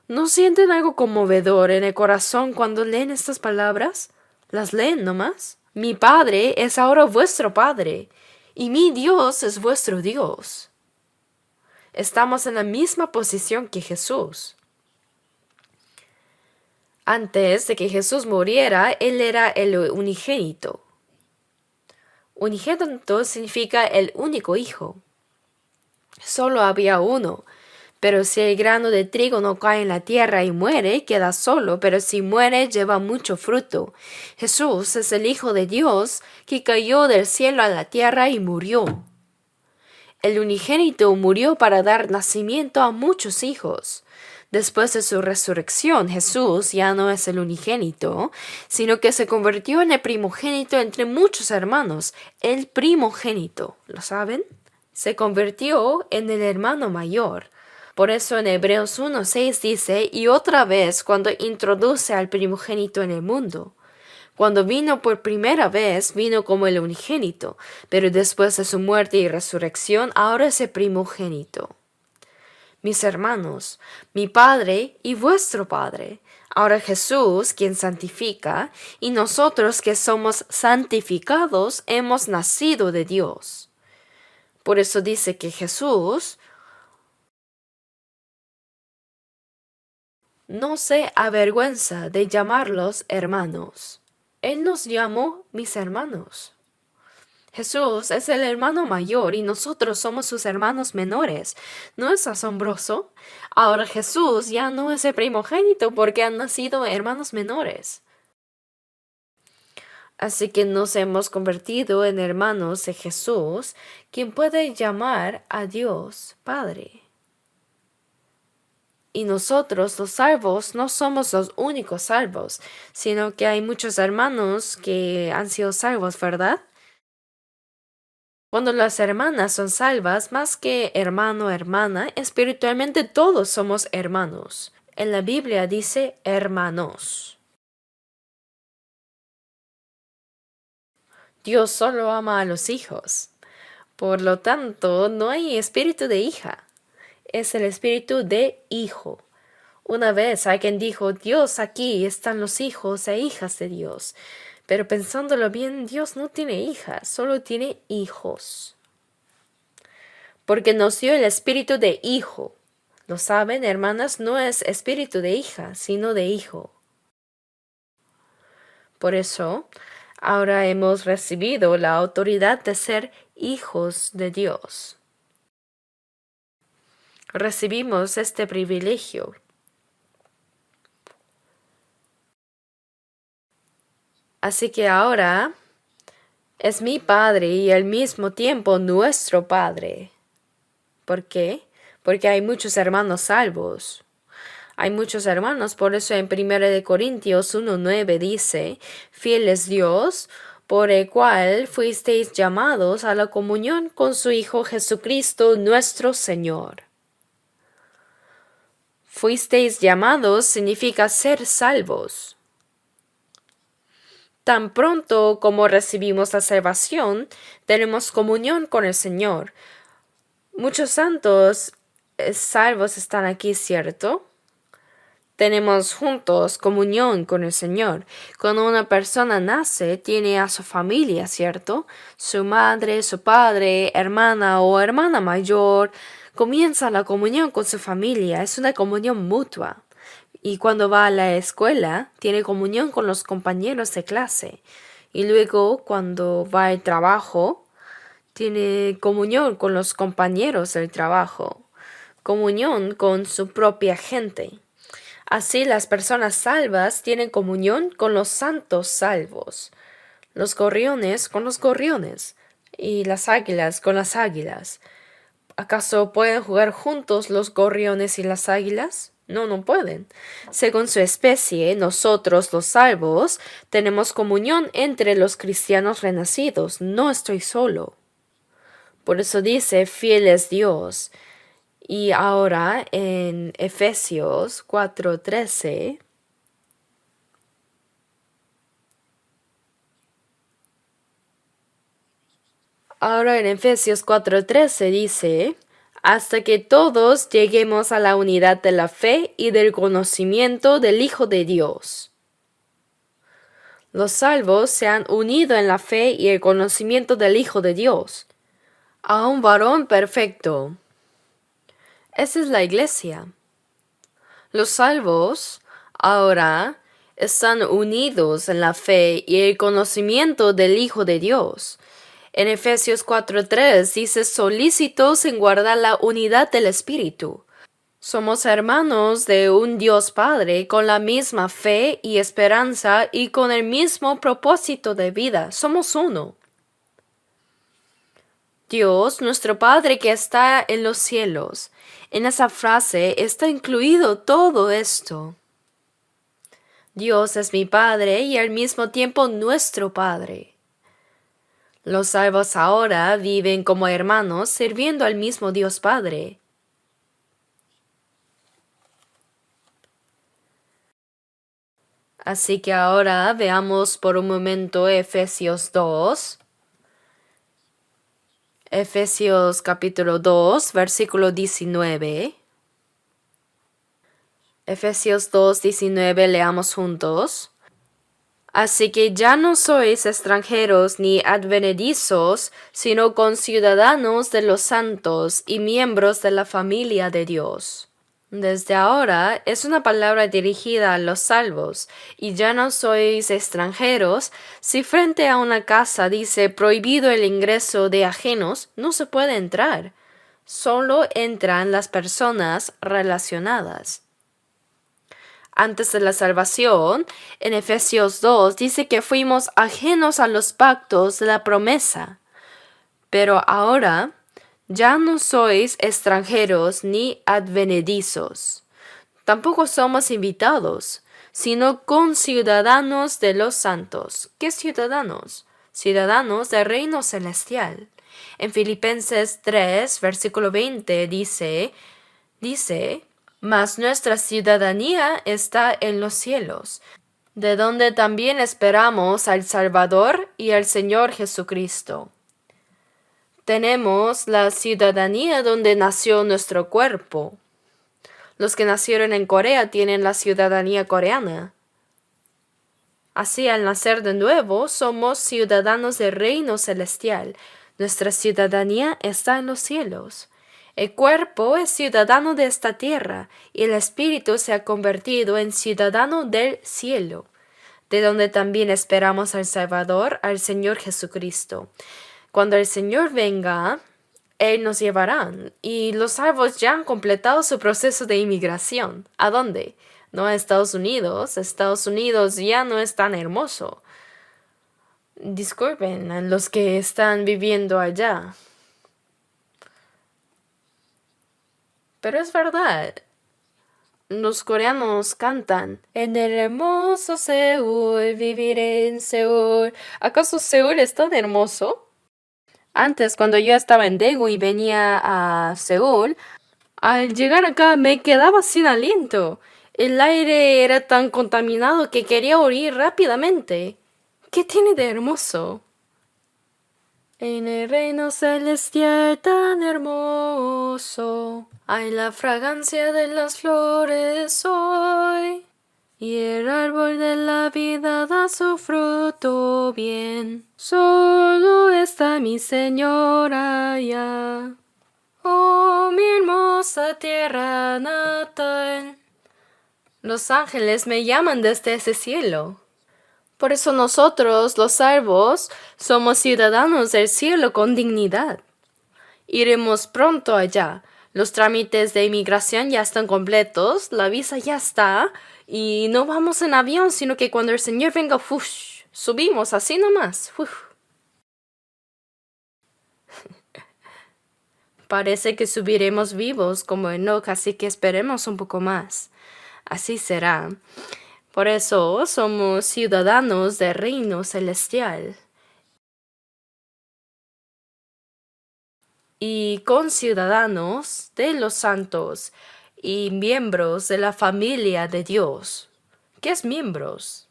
[SPEAKER 1] ¿No sienten algo conmovedor en el corazón cuando leen estas palabras? ¿Las leen nomás? Mi Padre es ahora vuestro Padre, y mi Dios es vuestro Dios. Estamos en la misma posición que Jesús. Antes de que Jesús muriera, Él era el unigénito. Unigénito significa el único hijo. Solo había uno. Pero si el grano de trigo no cae en la tierra y muere, queda solo, pero si muere, lleva mucho fruto. Jesús es el Hijo de Dios que cayó del cielo a la tierra y murió. El unigénito murió para dar nacimiento a muchos hijos. Después de su resurrección, Jesús ya no es el unigénito, sino que se convirtió en el primogénito entre muchos hermanos. El primogénito, ¿lo saben? Se convirtió en el hermano mayor. Por eso en Hebreos 1:6 dice, y otra vez cuando introduce al primogénito en el mundo. Cuando vino por primera vez, vino como el unigénito, pero después de su muerte y resurrección, ahora es el primogénito. Mis hermanos, mi Padre y vuestro Padre. Ahora Jesús, quien santifica, y nosotros que somos santificados, hemos nacido de Dios. Por eso dice que Jesús no se avergüenza de llamarlos hermanos. Él nos llamó mis hermanos. Jesús es el hermano mayor y nosotros somos sus hermanos menores. ¿No es asombroso? Ahora Jesús ya no es el primogénito porque han nacido hermanos menores. Así que nos hemos convertido en hermanos de Jesús, quien puede llamar a Dios Padre. Y nosotros, los salvos, no somos los únicos salvos, sino que hay muchos hermanos que han sido salvos, ¿verdad? Cuando las hermanas son salvas, más que hermano o hermana, espiritualmente todos somos hermanos. En la Biblia dice hermanos. Dios solo ama a los hijos. Por lo tanto, no hay espíritu de hija. Es el espíritu de hijo. Una vez alguien dijo, Dios, aquí están los hijos e hijas de Dios. Pero pensándolo bien, Dios no tiene hijas, solo tiene hijos. Porque nos dio el espíritu de hijo. ¿Lo saben, hermanas? No es espíritu de hija, sino de hijo. Por eso, ahora hemos recibido la autoridad de ser hijos de Dios. Recibimos este privilegio. Así que ahora es mi Padre y al mismo tiempo nuestro Padre. ¿Por qué? Porque hay muchos hermanos salvos. Hay muchos hermanos, por eso en 1 Corintios 1:9 dice, fiel es Dios, por el cual fuisteis llamados a la comunión con su Hijo Jesucristo nuestro Señor. Fuisteis llamados significa ser salvos. Tan pronto como recibimos la salvación, tenemos comunión con el Señor. Muchos santos salvos están aquí, ¿cierto? Tenemos juntos comunión con el Señor. Cuando una persona nace, tiene a su familia, ¿cierto? Su madre, su padre, hermana o hermana mayor. Comienza la comunión con su familia. Es una comunión mutua. Y cuando va a la escuela, tiene comunión con los compañeros de clase. Y luego, cuando va al trabajo, tiene comunión con los compañeros del trabajo. Comunión con su propia gente. Así las personas salvas tienen comunión con los santos salvos. Los gorriones con los gorriones. Y las águilas con las águilas. ¿Acaso pueden jugar juntos los gorriones y las águilas? No, no pueden. Según su especie, nosotros, los salvos, tenemos comunión entre los cristianos renacidos. No estoy solo. Por eso dice, fiel es Dios. Y ahora en Efesios 4:13, dice, hasta que todos lleguemos a la unidad de la fe y del conocimiento del Hijo de Dios. Los salvos se han unido en la fe y el conocimiento del Hijo de Dios, a un varón perfecto. Esa es la iglesia. Los salvos ahora están unidos en la fe y el conocimiento del Hijo de Dios. En Efesios 4:3 dice solícitos en guardar la unidad del Espíritu. Somos hermanos de un Dios Padre con la misma fe y esperanza y con el mismo propósito de vida. Somos uno. Dios, nuestro Padre que está en los cielos. En esa frase está incluido todo esto. Dios es mi Padre y al mismo tiempo nuestro Padre. Los salvos ahora viven como hermanos sirviendo al mismo Dios Padre. Así que ahora veamos por un momento Efesios 2. Efesios capítulo 2, versículo 19. Efesios 2, 19, leamos juntos. Así que ya no sois extranjeros ni advenedizos, sino conciudadanos de los santos y miembros de la familia de Dios. Desde ahora es una palabra dirigida a los salvos, y ya no sois extranjeros. Si frente a una casa dice prohibido el ingreso de ajenos, no se puede entrar. Solo entran las personas relacionadas. Antes de la salvación, en Efesios 2 dice que fuimos ajenos a los pactos de la promesa. Pero ahora ya no sois extranjeros ni advenedizos. Tampoco somos invitados, sino conciudadanos de los santos. ¿Qué ciudadanos? Ciudadanos del reino celestial. En Filipenses 3, versículo 20 dice, mas nuestra ciudadanía está en los cielos, de donde también esperamos al Salvador y al Señor Jesucristo. Tenemos la ciudadanía donde nació nuestro cuerpo. Los que nacieron en Corea tienen la ciudadanía coreana. Así, al nacer de nuevo, somos ciudadanos del reino celestial. Nuestra ciudadanía está en los cielos. El cuerpo es ciudadano de esta tierra y el espíritu se ha convertido en ciudadano del cielo, de donde también esperamos al Salvador, al Señor Jesucristo. Cuando el Señor venga, Él nos llevará, y los salvos ya han completado su proceso de inmigración. ¿A dónde? No a Estados Unidos. Estados Unidos ya no es tan hermoso. Disculpen a los que están viviendo allá. Pero es verdad. Los coreanos cantan, en el hermoso Seúl, viviré en Seúl. ¿Acaso Seúl es tan hermoso? Antes, cuando yo estaba en Daegu y venía a Seúl, al llegar acá me quedaba sin aliento. El aire era tan contaminado que quería huir rápidamente. ¿Qué tiene de hermoso? En el reino celestial tan hermoso, hay la fragancia de las flores hoy, y el árbol de la vida da su fruto bien. Solo está mi Señor allá. Oh, mi hermosa tierra natal. Los ángeles me llaman desde ese cielo. Por eso nosotros, los salvos, somos ciudadanos del cielo con dignidad. Iremos pronto allá. Los trámites de inmigración ya están completos, la visa ya está, y no vamos en avión, sino que cuando el Señor venga, subimos así nomás. Parece que subiremos vivos como Enoch, así que esperemos un poco más. Así será. Por eso somos ciudadanos del reino celestial y conciudadanos de los santos y miembros de la familia de Dios. ¿Qué es miembros?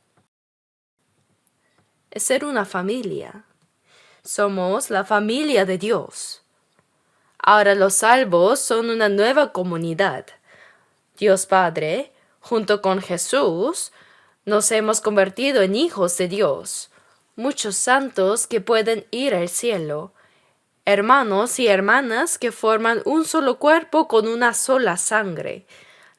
[SPEAKER 1] Es ser una familia. Somos la familia de Dios. Ahora los salvos son una nueva comunidad. Dios Padre, junto con Jesús, nos hemos convertido en hijos de Dios, muchos santos que pueden ir al cielo, hermanos y hermanas que forman un solo cuerpo con una sola sangre,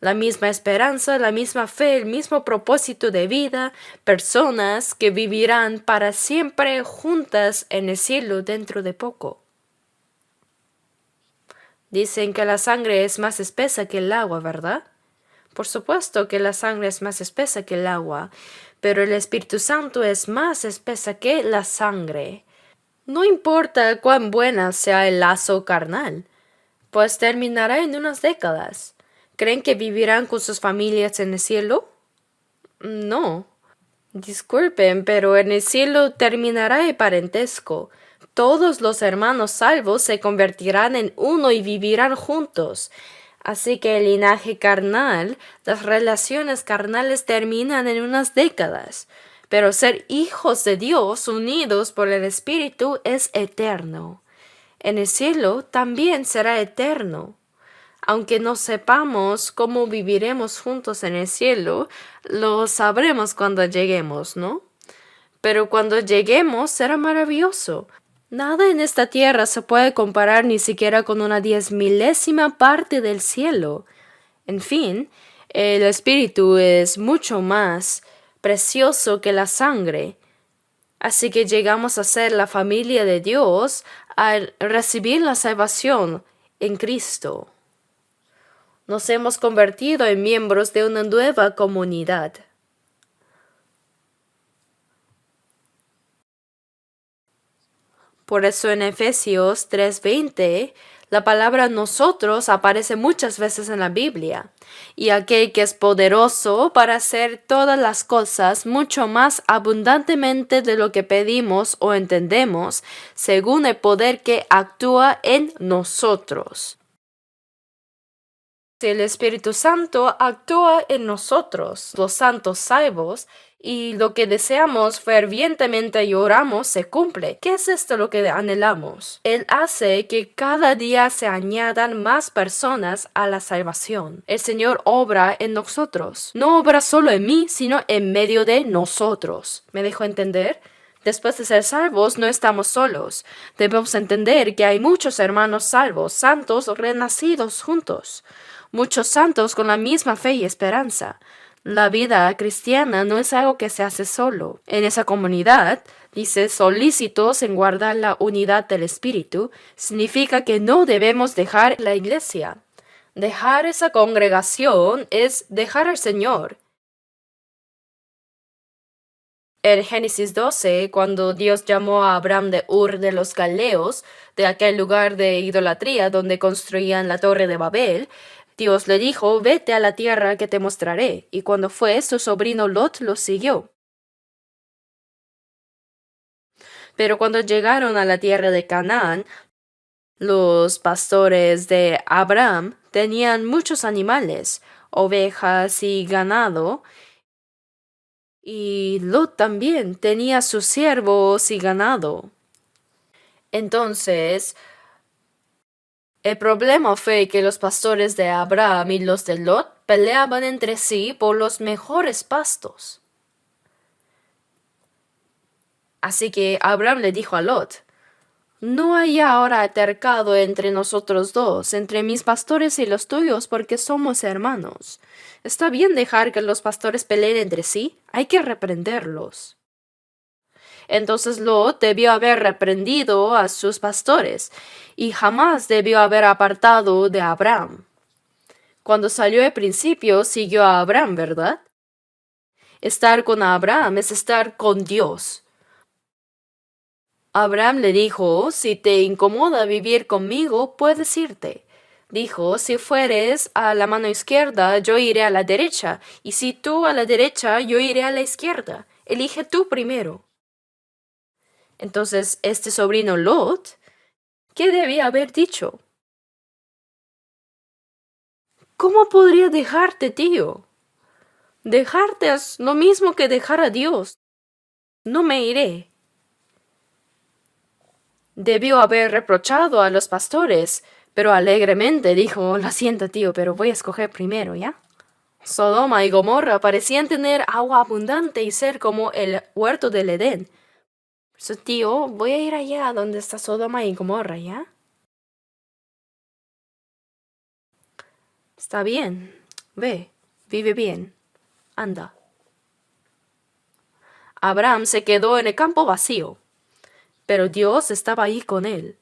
[SPEAKER 1] la misma esperanza, la misma fe, el mismo propósito de vida, personas que vivirán para siempre juntas en el cielo dentro de poco. Dicen que la sangre es más espesa que el agua, ¿verdad? Por supuesto que la sangre es más espesa que el agua, pero el Espíritu Santo es más espesa que la sangre. No importa cuán buena sea el lazo carnal, pues terminará en unas décadas. ¿Creen que vivirán con sus familias en el cielo? No. Disculpen, pero en el cielo terminará el parentesco. Todos los hermanos salvos se convertirán en uno y vivirán juntos. Así que el linaje carnal, las relaciones carnales terminan en unas décadas. Pero ser hijos de Dios unidos por el Espíritu es eterno. En el cielo también será eterno. Aunque no sepamos cómo viviremos juntos en el cielo, lo sabremos cuando lleguemos, ¿no? Pero cuando lleguemos será maravilloso. Nada en esta tierra se puede comparar ni siquiera con una 10,000ª parte del cielo. En fin, el espíritu es mucho más precioso que la sangre. Así que llegamos a ser la familia de Dios al recibir la salvación en Cristo. Nos hemos convertido en miembros de una nueva comunidad. Por eso en Efesios 3:20, la palabra nosotros aparece muchas veces en la Biblia. Y aquel que es poderoso para hacer todas las cosas mucho más abundantemente de lo que pedimos o entendemos, según el poder que actúa en nosotros. El Espíritu Santo actúa en nosotros, los santos salvos, y lo que deseamos fervientemente y oramos se cumple. ¿Qué es esto lo que anhelamos? Él hace que cada día se añadan más personas a la salvación. El Señor obra en nosotros. No obra solo en mí, sino en medio de nosotros. ¿Me dejo entender? Después de ser salvos, no estamos solos. Debemos entender que hay muchos hermanos salvos, santos renacidos juntos. Muchos santos con la misma fe y esperanza. La vida cristiana no es algo que se hace solo. En esa comunidad, dice, solícitos en guardar la unidad del Espíritu, significa que no debemos dejar la iglesia. Dejar esa congregación es dejar al Señor. En Génesis 12, cuando Dios llamó a Abraham de Ur de los Galeos, de aquel lugar de idolatría donde construían la torre de Babel, Dios le dijo, vete a la tierra que te mostraré. Y cuando fue, su sobrino Lot lo siguió. Pero cuando llegaron a la tierra de Canaán, los pastores de Abraham tenían muchos animales, ovejas y ganado, y Lot también tenía sus siervos y ganado. Entonces, el problema fue que los pastores de Abraham y los de Lot peleaban entre sí por los mejores pastos. Así que Abraham le dijo a Lot, no hay ahora altercado entre nosotros dos, entre mis pastores y los tuyos, porque somos hermanos. ¿Está bien dejar que los pastores peleen entre sí? Hay que reprenderlos. Entonces Lot debió haber reprendido a sus pastores y jamás debió haber apartado de Abraham. Cuando salió el principio, siguió a Abraham, ¿verdad? Estar con Abraham es estar con Dios. Abraham le dijo, si te incomoda vivir conmigo, puedes irte. Dijo, si fueres a la mano izquierda, yo iré a la derecha, y si tú a la derecha, yo iré a la izquierda. Elige tú primero. Entonces, este sobrino Lot, ¿qué debía haber dicho? ¿Cómo podría dejarte, tío? Dejarte es lo mismo que dejar a Dios. No me iré. Debió haber reprochado a los pastores, pero alegremente dijo, lo siento, tío, pero voy a escoger primero, ¿ya? Sodoma y Gomorra parecían tener agua abundante y ser como el huerto del Edén. So, tío, voy a ir allá donde está Sodoma y Gomorra, ¿ya? Está bien. Ve, vive bien. Anda. Abraham se quedó en el campo vacío, pero Dios estaba ahí con él.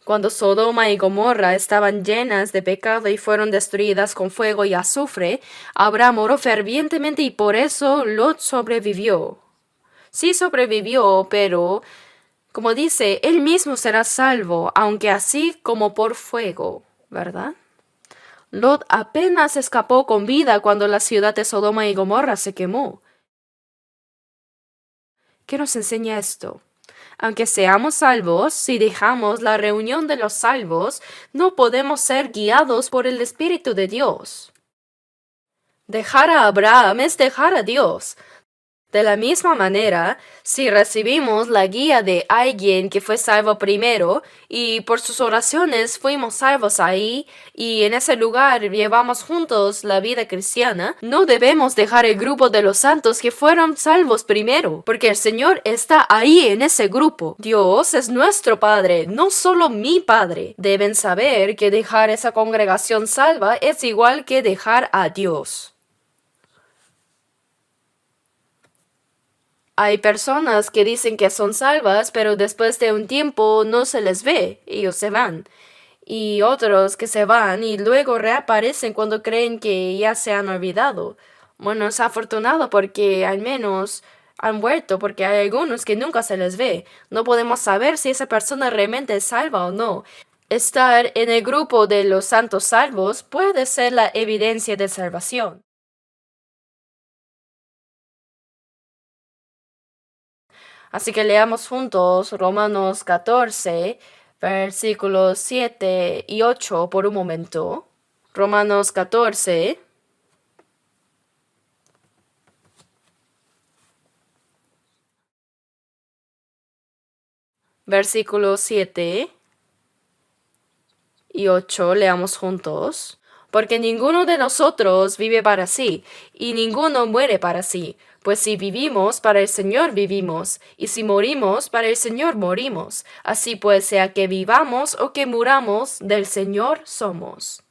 [SPEAKER 1] Cuando Sodoma y Gomorra estaban llenas de pecado y fueron destruidas con fuego y azufre, Abraham oró fervientemente y por eso Lot sobrevivió. Sí sobrevivió, pero Como dice, él mismo será salvo, aunque así como por fuego, ¿verdad? Lot apenas escapó con vida cuando la ciudad de Sodoma y Gomorra se quemó. ¿Qué nos enseña esto? Aunque seamos salvos, si dejamos la reunión de los salvos, no podemos ser guiados por el Espíritu de Dios. Dejar a Abraham es dejar a Dios. De la misma manera, si recibimos la guía de alguien que fue salvo primero y por sus oraciones fuimos salvos ahí y en ese lugar llevamos juntos la vida cristiana, no debemos dejar el grupo de los santos que fueron salvos primero, porque el Señor está ahí en ese grupo. Dios es nuestro Padre, no solo mi Padre. Deben saber que dejar esa congregación salva es igual que dejar a Dios. Hay personas que dicen que son salvas, pero después de un tiempo no se les ve, ellos se van. Y otros que se van y luego reaparecen cuando creen que ya se han olvidado. Bueno, es afortunado porque al menos han vuelto, porque hay algunos que nunca se les ve. No podemos saber si esa persona realmente es salva o no. Estar en el grupo de los santos salvos puede ser la evidencia de salvación. Así que leamos juntos Romanos 14, versículos 7 y 8 por un momento. Romanos 14, versículos 7 y 8, leamos juntos. Porque ninguno de nosotros vive para sí, y ninguno muere para sí. Pues si vivimos, para el Señor vivimos, y si morimos, para el Señor morimos. Así pues, sea que vivamos o que muramos, del Señor somos.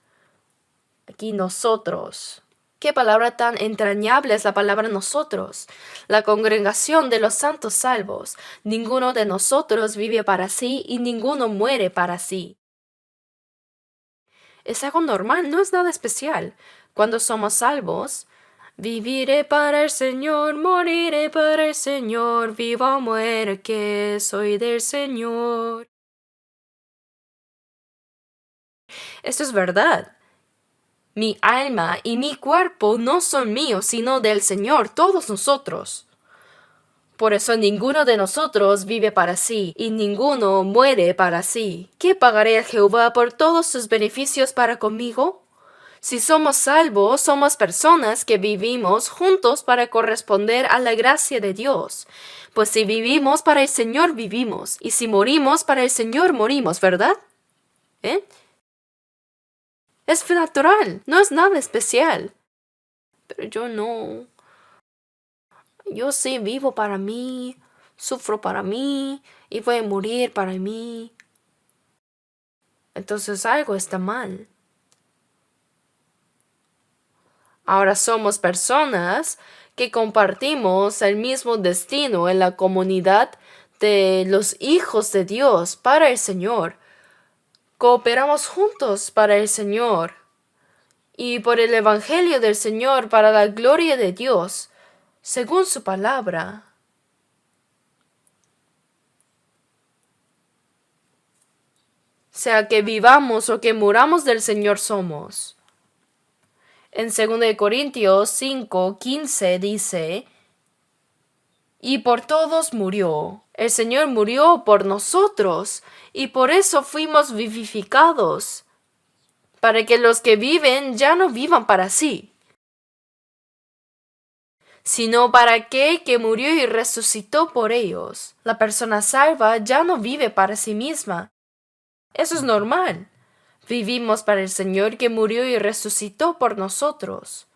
[SPEAKER 1] Aquí nosotros. Qué palabra tan entrañable es la palabra nosotros. La congregación de los santos salvos. Ninguno de nosotros vive para sí y ninguno muere para sí. Es algo normal, no es nada especial. Cuando somos salvos, viviré para el Señor, moriré para el Señor, viva o muera que soy del Señor. Esto es verdad. Mi alma y mi cuerpo no son míos, sino del Señor, todos nosotros. Por eso ninguno de nosotros vive para sí, y ninguno muere para sí. ¿Qué pagaré a Jehová por todos sus beneficios para conmigo? Si somos salvos, somos personas que vivimos juntos para corresponder a la gracia de Dios. Pues si vivimos para el Señor, vivimos. Y si morimos para el Señor, morimos, ¿verdad? Es natural, no es nada especial. Pero yo no. Yo sí vivo para mí, sufro para mí y voy a morir para mí. Entonces algo está mal. Ahora somos personas que compartimos el mismo destino en la comunidad de los hijos de Dios para el Señor. Cooperamos juntos para el Señor y por el Evangelio del Señor para la gloria de Dios, según su palabra. Sea que vivamos o que muramos del Señor somos. En 2 Corintios 5:15 dice, y por todos murió. El Señor murió por nosotros, y por eso fuimos vivificados, para que los que viven ya no vivan para sí, sino para aquel que murió y resucitó por ellos. La persona salva ya no vive para sí misma. Eso es normal. Vivimos para el Señor que murió y resucitó por nosotros.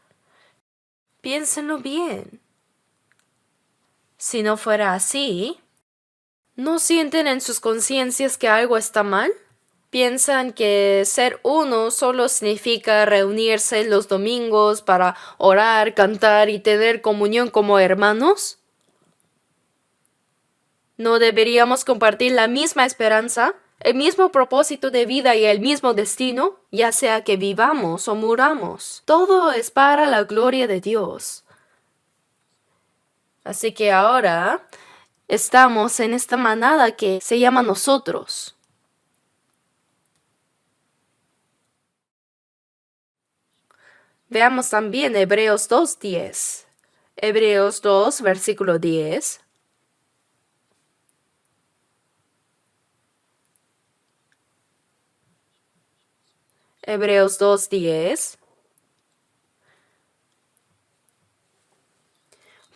[SPEAKER 1] Piénsenlo bien. Si no fuera así, ¿no sienten en sus conciencias que algo está mal? ¿Piensan que ser uno solo significa reunirse los domingos para orar, cantar y tener comunión como hermanos? ¿No deberíamos compartir la misma esperanza, el mismo propósito de vida y el mismo destino, ya sea que vivamos o muramos? Todo es para la gloria de Dios. Así que ahora estamos en esta manada que se llama nosotros. Veamos también Hebreos 2:10. Hebreos 2, versículo 10. Hebreos 2:10.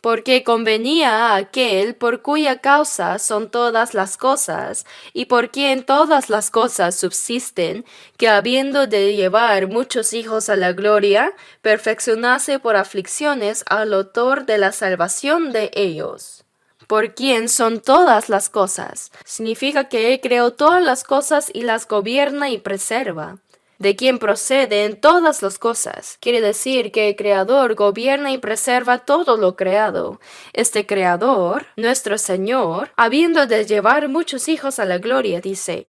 [SPEAKER 1] Porque convenía a aquel por cuya causa son todas las cosas, y por quien todas las cosas subsisten, que habiendo de llevar muchos hijos a la gloria, perfeccionase por aflicciones al autor de la salvación de ellos. Por quien son todas las cosas, significa que Él creó todas las cosas y las gobierna y preserva. De quien proceden todas las cosas. Quiere decir que el Creador gobierna y preserva todo lo creado. Este Creador, nuestro Señor, habiendo de llevar muchos hijos a la gloria, dice: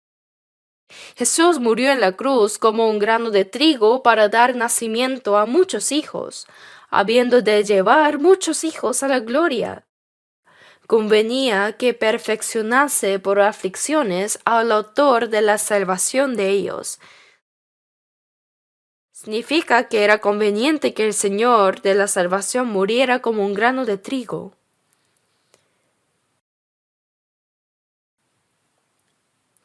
[SPEAKER 1] Jesús murió en la cruz como un grano de trigo para dar nacimiento a muchos hijos, habiendo de llevar muchos hijos a la gloria. Convenía que perfeccionase por aflicciones al autor de la salvación de ellos. Significa que era conveniente que el Señor de la salvación muriera como un grano de trigo.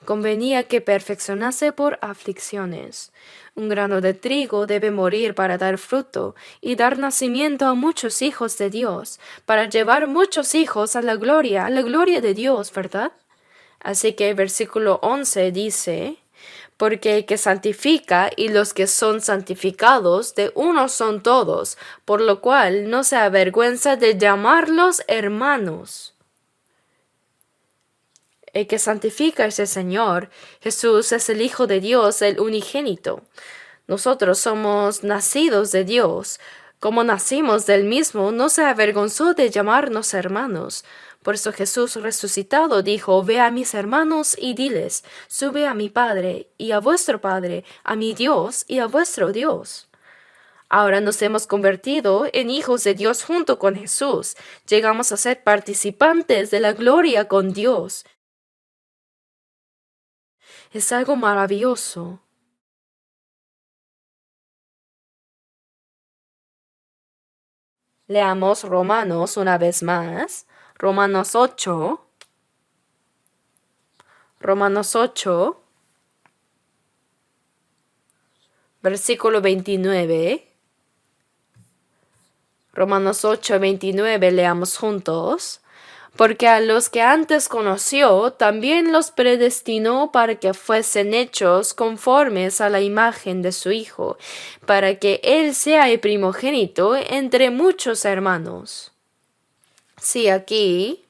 [SPEAKER 1] Convenía que perfeccionase por aflicciones. Un grano de trigo debe morir para dar fruto y dar nacimiento a muchos hijos de Dios, para llevar muchos hijos a la gloria de Dios, ¿verdad? Así que el versículo 11 dice: Porque el que santifica y los que son santificados de uno son todos, por lo cual no se avergüenza de llamarlos hermanos. El que santifica es el Señor. Jesús es el Hijo de Dios, el unigénito. Nosotros somos nacidos de Dios. Como nacimos del mismo, no se avergonzó de llamarnos hermanos. Por eso Jesús resucitado dijo: Ve a mis hermanos y diles: Sube a mi Padre y a vuestro Padre, a mi Dios y a vuestro Dios. Ahora nos hemos convertido en hijos de Dios junto con Jesús. Llegamos a ser participantes de la gloria con Dios. Es algo maravilloso. Leamos Romanos una vez más. Romanos 8. Romanos 8, versículo 29. Romanos 8, 29, leamos juntos. Porque a los que antes conoció, también los predestinó para que fuesen hechos conformes a la imagen de su Hijo, para que Él sea el primogénito entre muchos hermanos. Sí, aquí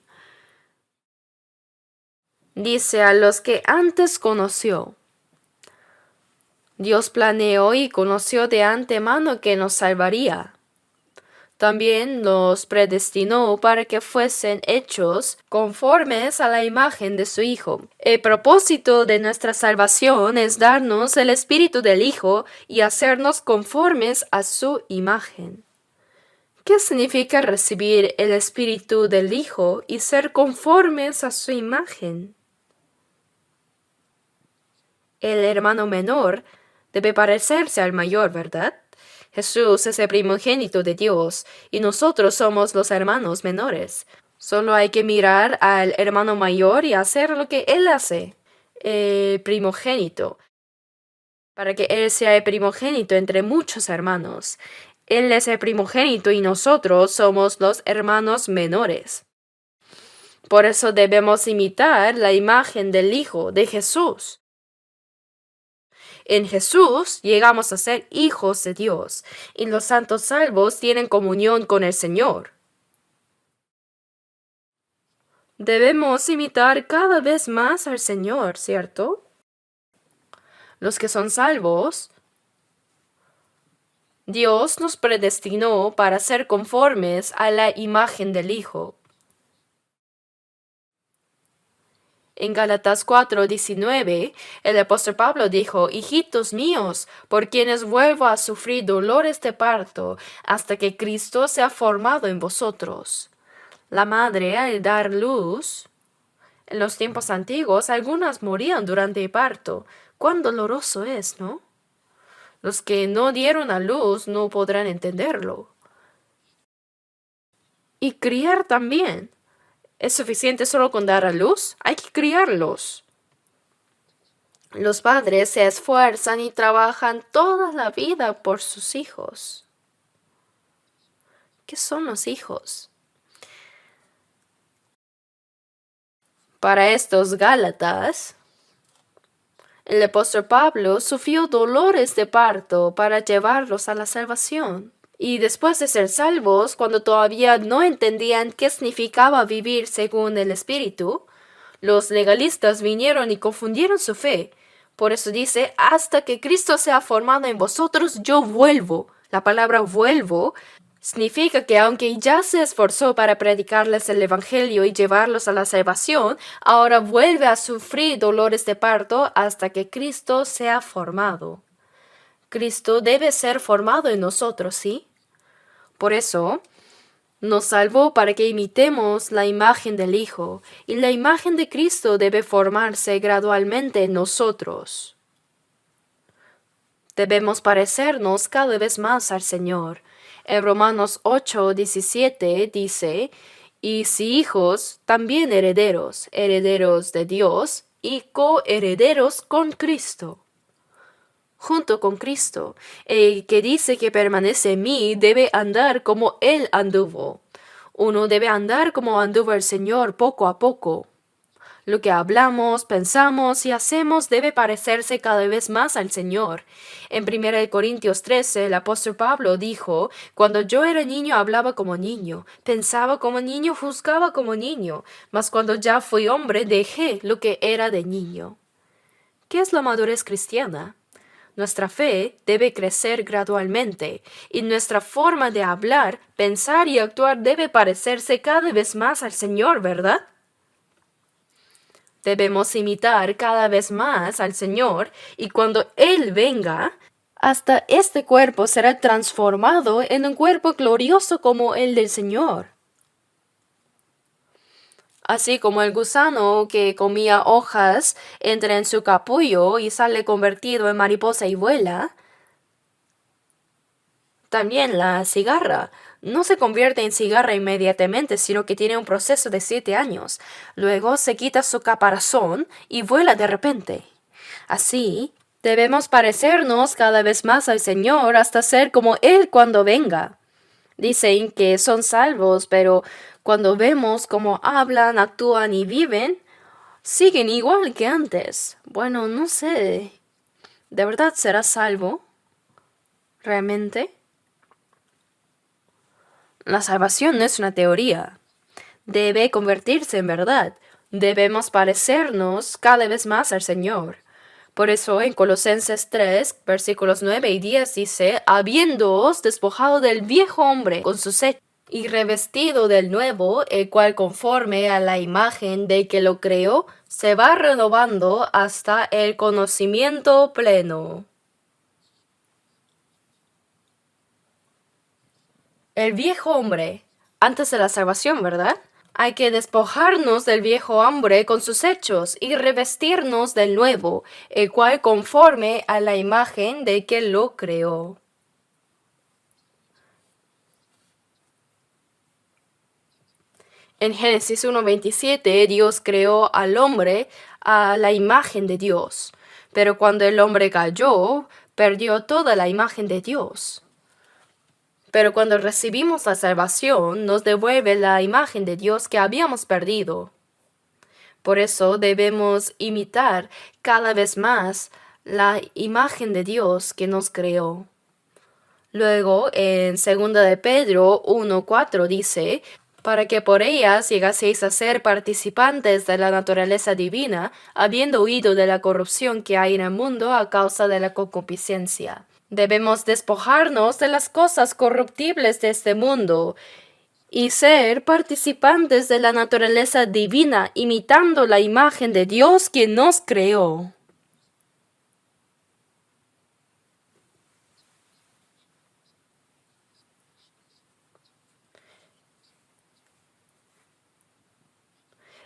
[SPEAKER 1] dice: a los que antes conoció. Dios planeó y conoció de antemano que nos salvaría. También los predestinó para que fuesen hechos conformes a la imagen de su Hijo. El propósito de nuestra salvación es darnos el Espíritu del Hijo y hacernos conformes a su imagen. ¿Qué significa recibir el Espíritu del Hijo y ser conformes a su imagen? El hermano menor debe parecerse al mayor, ¿verdad? Jesús es el primogénito de Dios y nosotros somos los hermanos menores. Solo hay que mirar al hermano mayor y hacer lo que él hace, el primogénito, para que él sea el primogénito entre muchos hermanos. Él es el primogénito y nosotros somos los hermanos menores. Por eso debemos imitar la imagen del Hijo de Jesús. En Jesús llegamos a ser hijos de Dios, y los santos salvos tienen comunión con el Señor. Debemos imitar cada vez más al Señor, ¿cierto? Los que son salvos, Dios nos predestinó para ser conformes a la imagen del Hijo. En Gálatas 4:19, el apóstol Pablo dijo: Hijitos míos, por quienes vuelvo a sufrir dolores de parto, hasta que Cristo sea formado en vosotros. La madre, al dar luz, en los tiempos antiguos, algunas morían durante el parto. Cuán doloroso es, ¿no? Los que no dieron a luz no podrán entenderlo. Y criar también. ¿Es suficiente solo con dar a luz? Hay que criarlos. Los padres se esfuerzan y trabajan toda la vida por sus hijos. ¿Qué son los hijos? Para estos Gálatas, el apóstol Pablo sufrió dolores de parto para llevarlos a la salvación. Y después de ser salvos, cuando todavía no entendían qué significaba vivir según el Espíritu, los legalistas vinieron y confundieron su fe. Por eso dice, hasta que Cristo sea formado en vosotros, yo vuelvo. La palabra vuelvo significa que aunque ya se esforzó para predicarles el Evangelio y llevarlos a la salvación, ahora vuelve a sufrir dolores de parto hasta que Cristo sea formado. Cristo debe ser formado en nosotros, ¿sí? Por eso, nos salvó para que imitemos la imagen del Hijo, y la imagen de Cristo debe formarse gradualmente en nosotros. Debemos parecernos cada vez más al Señor. En Romanos 8:17 dice, y si hijos, también herederos, herederos de Dios y coherederos con Cristo. Junto con Cristo, el que dice que permanece en mí debe andar como Él anduvo. Uno debe andar como anduvo el Señor poco a poco. Lo que hablamos, pensamos y hacemos debe parecerse cada vez más al Señor. En 1 Corintios 13, el apóstol Pablo dijo, cuando yo era niño hablaba como niño, pensaba como niño, juzgaba como niño, mas cuando ya fui hombre dejé lo que era de niño. ¿Qué es la madurez cristiana? Nuestra fe debe crecer gradualmente y nuestra forma de hablar, pensar y actuar debe parecerse cada vez más al Señor, ¿verdad? Debemos imitar cada vez más al Señor y cuando Él venga, hasta este cuerpo será transformado en un cuerpo glorioso como el del Señor. Así como el gusano que comía hojas entra en su capullo y sale convertido en mariposa y vuela, también la cigarra no se convierte en cigarra inmediatamente, sino que tiene un proceso de 7 años. Luego se quita su caparazón y vuela de repente. Así, debemos parecernos cada vez más al Señor hasta ser como Él cuando venga. Dicen que son salvos, pero cuando vemos cómo hablan, actúan y viven, siguen igual que antes. Bueno, no sé. ¿De verdad serás salvo? ¿Realmente? La salvación no es una teoría. Debe convertirse en verdad. Debemos parecernos cada vez más al Señor. Por eso en Colosenses 3, versículos 9 y 10 dice, habiéndoos despojado del viejo hombre con sus hechos y revestido del nuevo, el cual conforme a la imagen de que lo creó, se va renovando hasta el conocimiento pleno. El viejo hombre, antes de la salvación, ¿verdad? Hay que despojarnos del viejo hombre con sus hechos y revestirnos del nuevo, el cual conforme a la imagen de que lo creó. En Génesis 1:27, Dios creó al hombre a la imagen de Dios, pero cuando el hombre cayó, perdió toda la imagen de Dios. Pero cuando recibimos la salvación, nos devuelve la imagen de Dios que habíamos perdido. Por eso debemos imitar cada vez más la imagen de Dios que nos creó. Luego, en 2 de Pedro 1:4 dice, para que por ellas llegaseis a ser participantes de la naturaleza divina, habiendo huido de la corrupción que hay en el mundo a causa de la concupiscencia. Debemos despojarnos de las cosas corruptibles de este mundo y ser participantes de la naturaleza divina, imitando la imagen de Dios quien nos creó.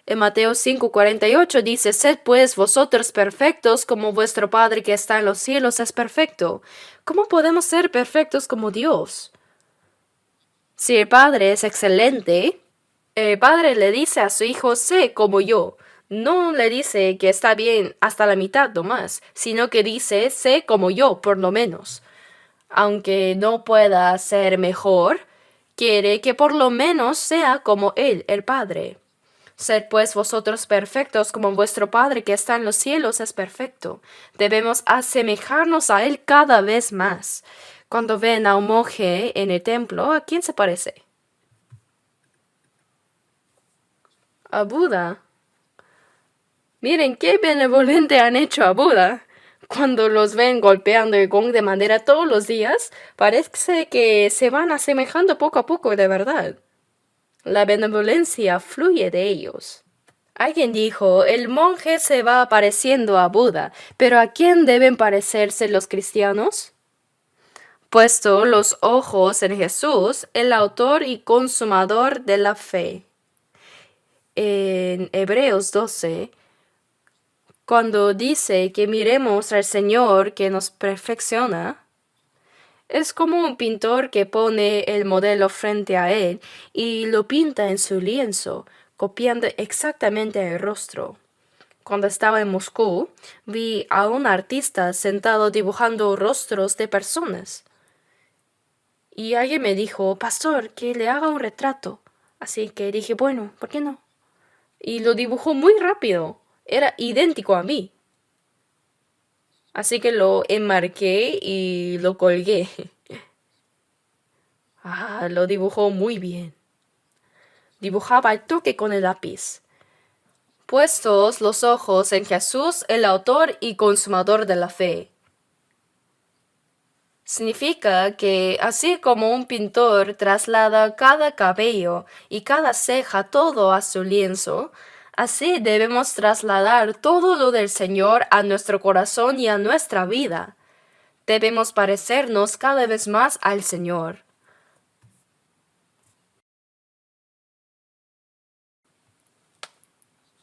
[SPEAKER 1] En Mateo 5:48 dice, sed pues vosotros perfectos como vuestro Padre que está en los cielos es perfecto. ¿Cómo podemos ser perfectos como Dios? Si el Padre es excelente, el Padre le dice a su Hijo, sé como yo. No le dice que está bien hasta la mitad nomás, sino que dice, sé como yo, por lo menos. Aunque no pueda ser mejor, quiere que por lo menos sea como Él, el Padre. Sed pues vosotros perfectos como vuestro Padre que está en los cielos es perfecto. Debemos asemejarnos a Él cada vez más. Cuando ven a un monje en el templo, ¿a quién se parece? A Buda. Miren qué benevolente han hecho a Buda. Cuando los ven golpeando el gong de madera todos los días, parece que se van asemejando poco a poco de verdad. La benevolencia fluye de ellos. Alguien dijo, el monje se va pareciendo a Buda, pero ¿a quién deben parecerse los cristianos? Puesto los ojos en Jesús, el autor y consumador de la fe. En Hebreos 12, cuando dice que miremos al Señor que nos perfecciona, es como un pintor que pone el modelo frente a él y lo pinta en su lienzo, copiando exactamente el rostro. Cuando estaba en Moscú, vi a un artista sentado dibujando rostros de personas. Y alguien me dijo, pastor, que le haga un retrato. Así que dije, bueno, ¿por qué no? Y lo dibujó muy rápido. Era idéntico a mí. Así que lo enmarqué y lo colgué. Lo dibujó muy bien. Dibujaba al toque con el lápiz. Puestos los ojos en Jesús, el autor y consumador de la fe. Significa que así como un pintor traslada cada cabello y cada ceja todo a su lienzo, así debemos trasladar todo lo del Señor a nuestro corazón y a nuestra vida. Debemos parecernos cada vez más al Señor.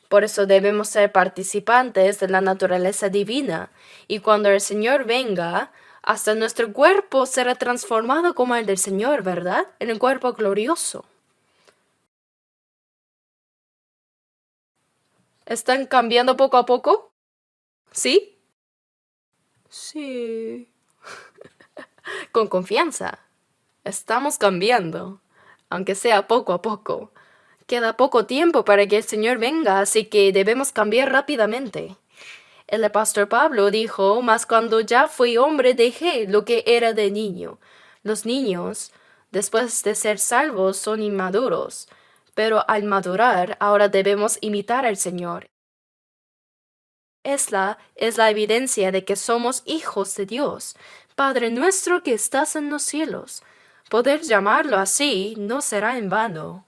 [SPEAKER 1] Por eso debemos ser participantes de la naturaleza divina, y cuando el Señor venga, hasta nuestro cuerpo será transformado como el del Señor, ¿verdad? En un cuerpo glorioso. ¿Están cambiando poco a poco? ¿Sí? Sí. Con confianza. Estamos cambiando, aunque sea poco a poco. Queda poco tiempo para que el Señor venga, así que debemos cambiar rápidamente. El apóstol Pablo dijo, mas cuando ya fui hombre dejé lo que era de niño. Los niños, después de ser salvos, son inmaduros, pero al madurar ahora debemos imitar al Señor. Esta es la evidencia de que somos hijos de Dios. Padre nuestro que estás en los cielos. Poder llamarlo así no será en vano.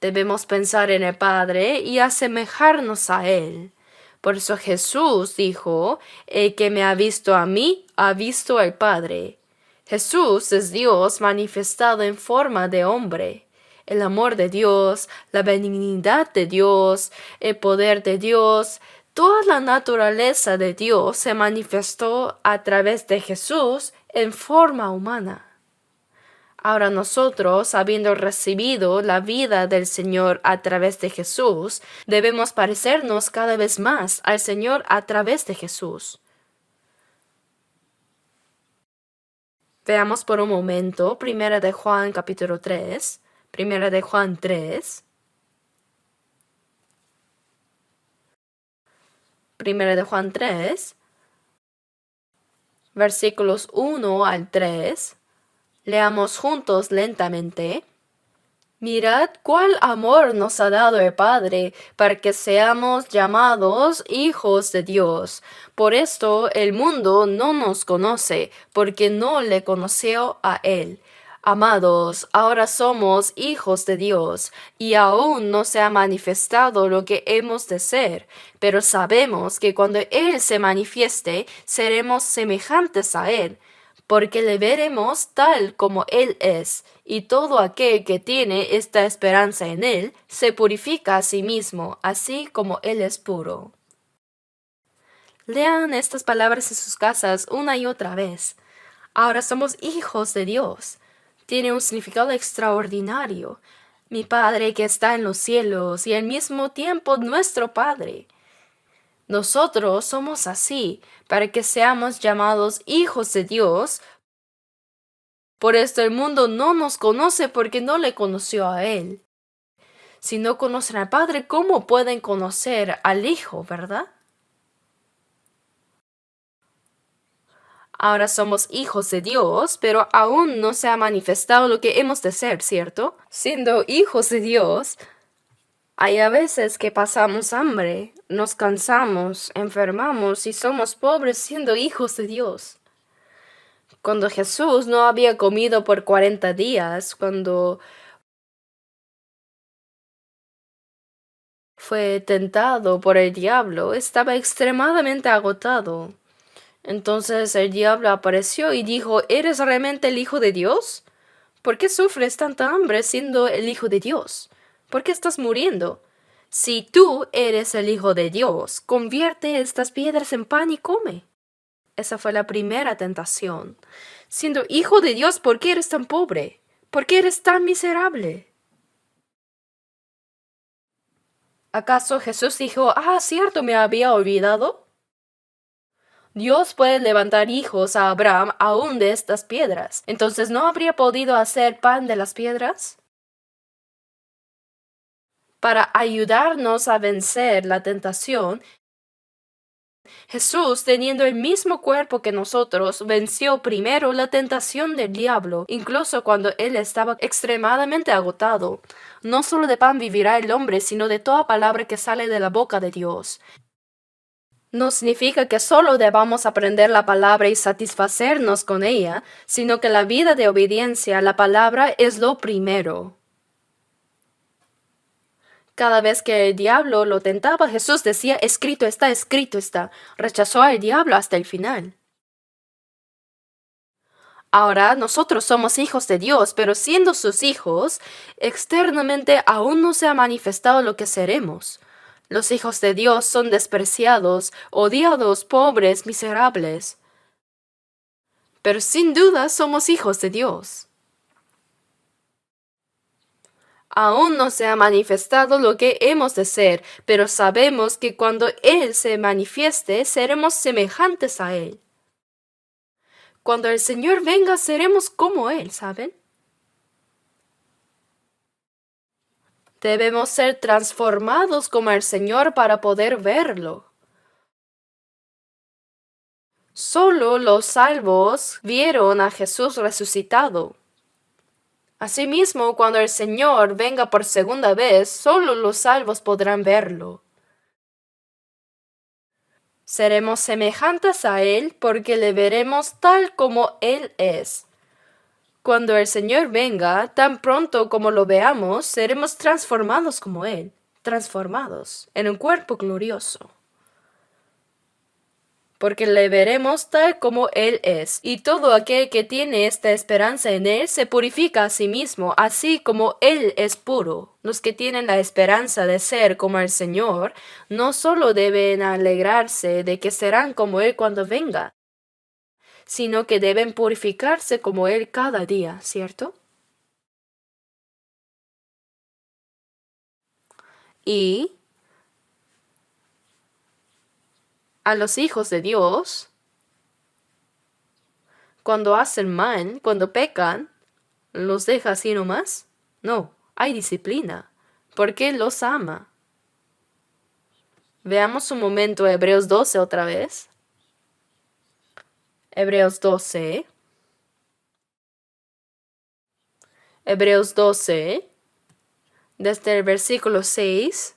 [SPEAKER 1] Debemos pensar en el Padre y asemejarnos a Él. Por eso Jesús dijo, el que me ha visto a mí, ha visto al Padre. Jesús es Dios manifestado en forma de hombre. El amor de Dios, la benignidad de Dios, el poder de Dios, toda la naturaleza de Dios se manifestó a través de Jesús en forma humana. Ahora nosotros, habiendo recibido la vida del Señor a través de Jesús, debemos parecernos cada vez más al Señor a través de Jesús. Veamos por un momento 1 de Juan capítulo 3, 1 de Juan 3. 1 de Juan 3, versículos 1 al 3. Leamos juntos lentamente. Mirad cuál amor nos ha dado el Padre para que seamos llamados hijos de Dios. Por esto el mundo no nos conoce, porque no le conoció a Él. Amados, ahora somos hijos de Dios, y aún no se ha manifestado lo que hemos de ser, pero sabemos que cuando Él se manifieste, seremos semejantes a Él, porque le veremos tal como Él es, y todo aquel que tiene esta esperanza en Él se purifica a sí mismo, así como Él es puro. Lean estas palabras en sus casas una y otra vez. Ahora somos hijos de Dios. Tiene un significado extraordinario. Mi Padre que está en los cielos y al mismo tiempo nuestro Padre. Nosotros somos así, para que seamos llamados hijos de Dios. Por esto el mundo no nos conoce porque no le conoció a Él. Si no conocen al Padre, ¿cómo pueden conocer al Hijo, verdad? Ahora somos hijos de Dios, pero aún no se ha manifestado lo que hemos de ser, ¿cierto? Siendo hijos de Dios, hay a veces que pasamos hambre, nos cansamos, enfermamos y somos pobres siendo hijos de Dios. Cuando Jesús no había comido por 40 días, cuando fue tentado por el diablo, estaba extremadamente agotado. Entonces el diablo apareció y dijo, ¿eres realmente el Hijo de Dios? ¿Por qué sufres tanta hambre siendo el Hijo de Dios? ¿Por qué estás muriendo? Si tú eres el Hijo de Dios, convierte estas piedras en pan y come. Esa fue la primera tentación. Siendo Hijo de Dios, ¿por qué eres tan pobre? ¿Por qué eres tan miserable? ¿Acaso Jesús dijo, cierto, me había olvidado? Dios puede levantar hijos a Abraham aún de estas piedras. Entonces, ¿no habría podido hacer pan de las piedras? Para ayudarnos a vencer la tentación, Jesús, teniendo el mismo cuerpo que nosotros, venció primero la tentación del diablo, incluso cuando él estaba extremadamente agotado. No solo de pan vivirá el hombre, sino de toda palabra que sale de la boca de Dios. No significa que solo debamos aprender la palabra y satisfacernos con ella, sino que la vida de obediencia a la palabra es lo primero. Cada vez que el diablo lo tentaba, Jesús decía, escrito está, escrito está. Rechazó al diablo hasta el final. Ahora nosotros somos hijos de Dios, pero siendo sus hijos, externamente aún no se ha manifestado lo que seremos. Los hijos de Dios son despreciados, odiados, pobres, miserables. Pero sin duda somos hijos de Dios. Aún no se ha manifestado lo que hemos de ser, pero sabemos que cuando Él se manifieste, seremos semejantes a Él. Cuando el Señor venga, seremos como Él, ¿saben? Debemos ser transformados como el Señor para poder verlo. Solo los salvos vieron a Jesús resucitado. Asimismo, cuando el Señor venga por segunda vez, solo los salvos podrán verlo. Seremos semejantes a Él porque le veremos tal como Él es. Cuando el Señor venga, tan pronto como lo veamos, seremos transformados como Él, transformados en un cuerpo glorioso. Porque le veremos tal como Él es, y todo aquel que tiene esta esperanza en Él se purifica a sí mismo, así como Él es puro. Los que tienen la esperanza de ser como el Señor, no solo deben alegrarse de que serán como Él cuando venga, sino que deben purificarse como Él cada día, ¿cierto? Y a los hijos de Dios, cuando hacen mal, cuando pecan, ¿los deja así nomás? No, hay disciplina, porque Él los ama. Veamos un momento Hebreos 12 otra vez. Hebreos 12. Hebreos 12, desde el versículo 6.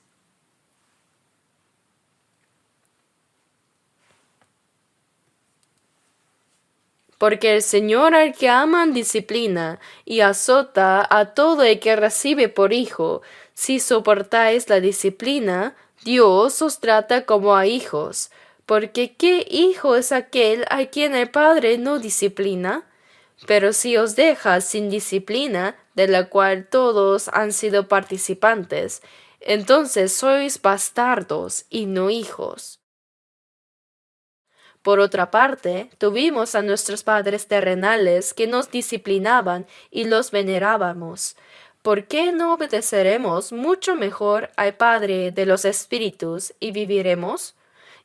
[SPEAKER 1] Porque el Señor al que aman disciplina y azota a todo el que recibe por hijo. Si soportáis la disciplina, Dios os trata como a hijos. Porque ¿qué hijo es aquel a quien el padre no disciplina? Pero si os deja sin disciplina, de la cual todos han sido participantes, entonces sois bastardos y no hijos. Por otra parte, tuvimos a nuestros padres terrenales que nos disciplinaban y los venerábamos. ¿Por qué no obedeceremos mucho mejor al Padre de los Espíritus y viviremos?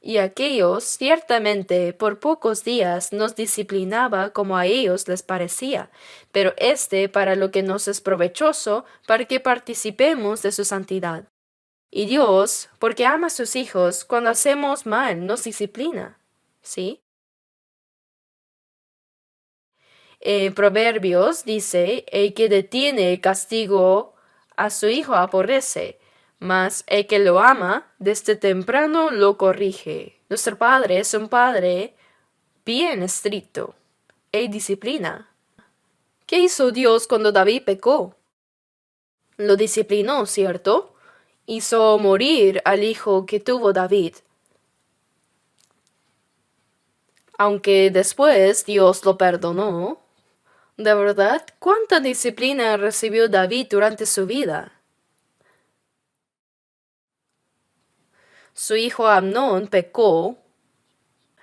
[SPEAKER 1] Y aquellos ciertamente por pocos días nos disciplinaba como a ellos les parecía, pero éste para lo que nos es provechoso, para que participemos de su santidad. Y Dios, porque ama a sus hijos, cuando hacemos mal, nos disciplina. ¿Sí? Proverbios dice, el que detiene el castigo a su hijo aborrece, mas el que lo ama desde temprano lo corrige. Nuestro padre es un padre bien estricto. Él disciplina. ¿Qué hizo Dios cuando David pecó? Lo disciplinó, ¿cierto? Hizo morir al hijo que tuvo David. Aunque después Dios lo perdonó. ¿De verdad? ¿Cuánta disciplina recibió David durante su vida? Su hijo Amnón pecó,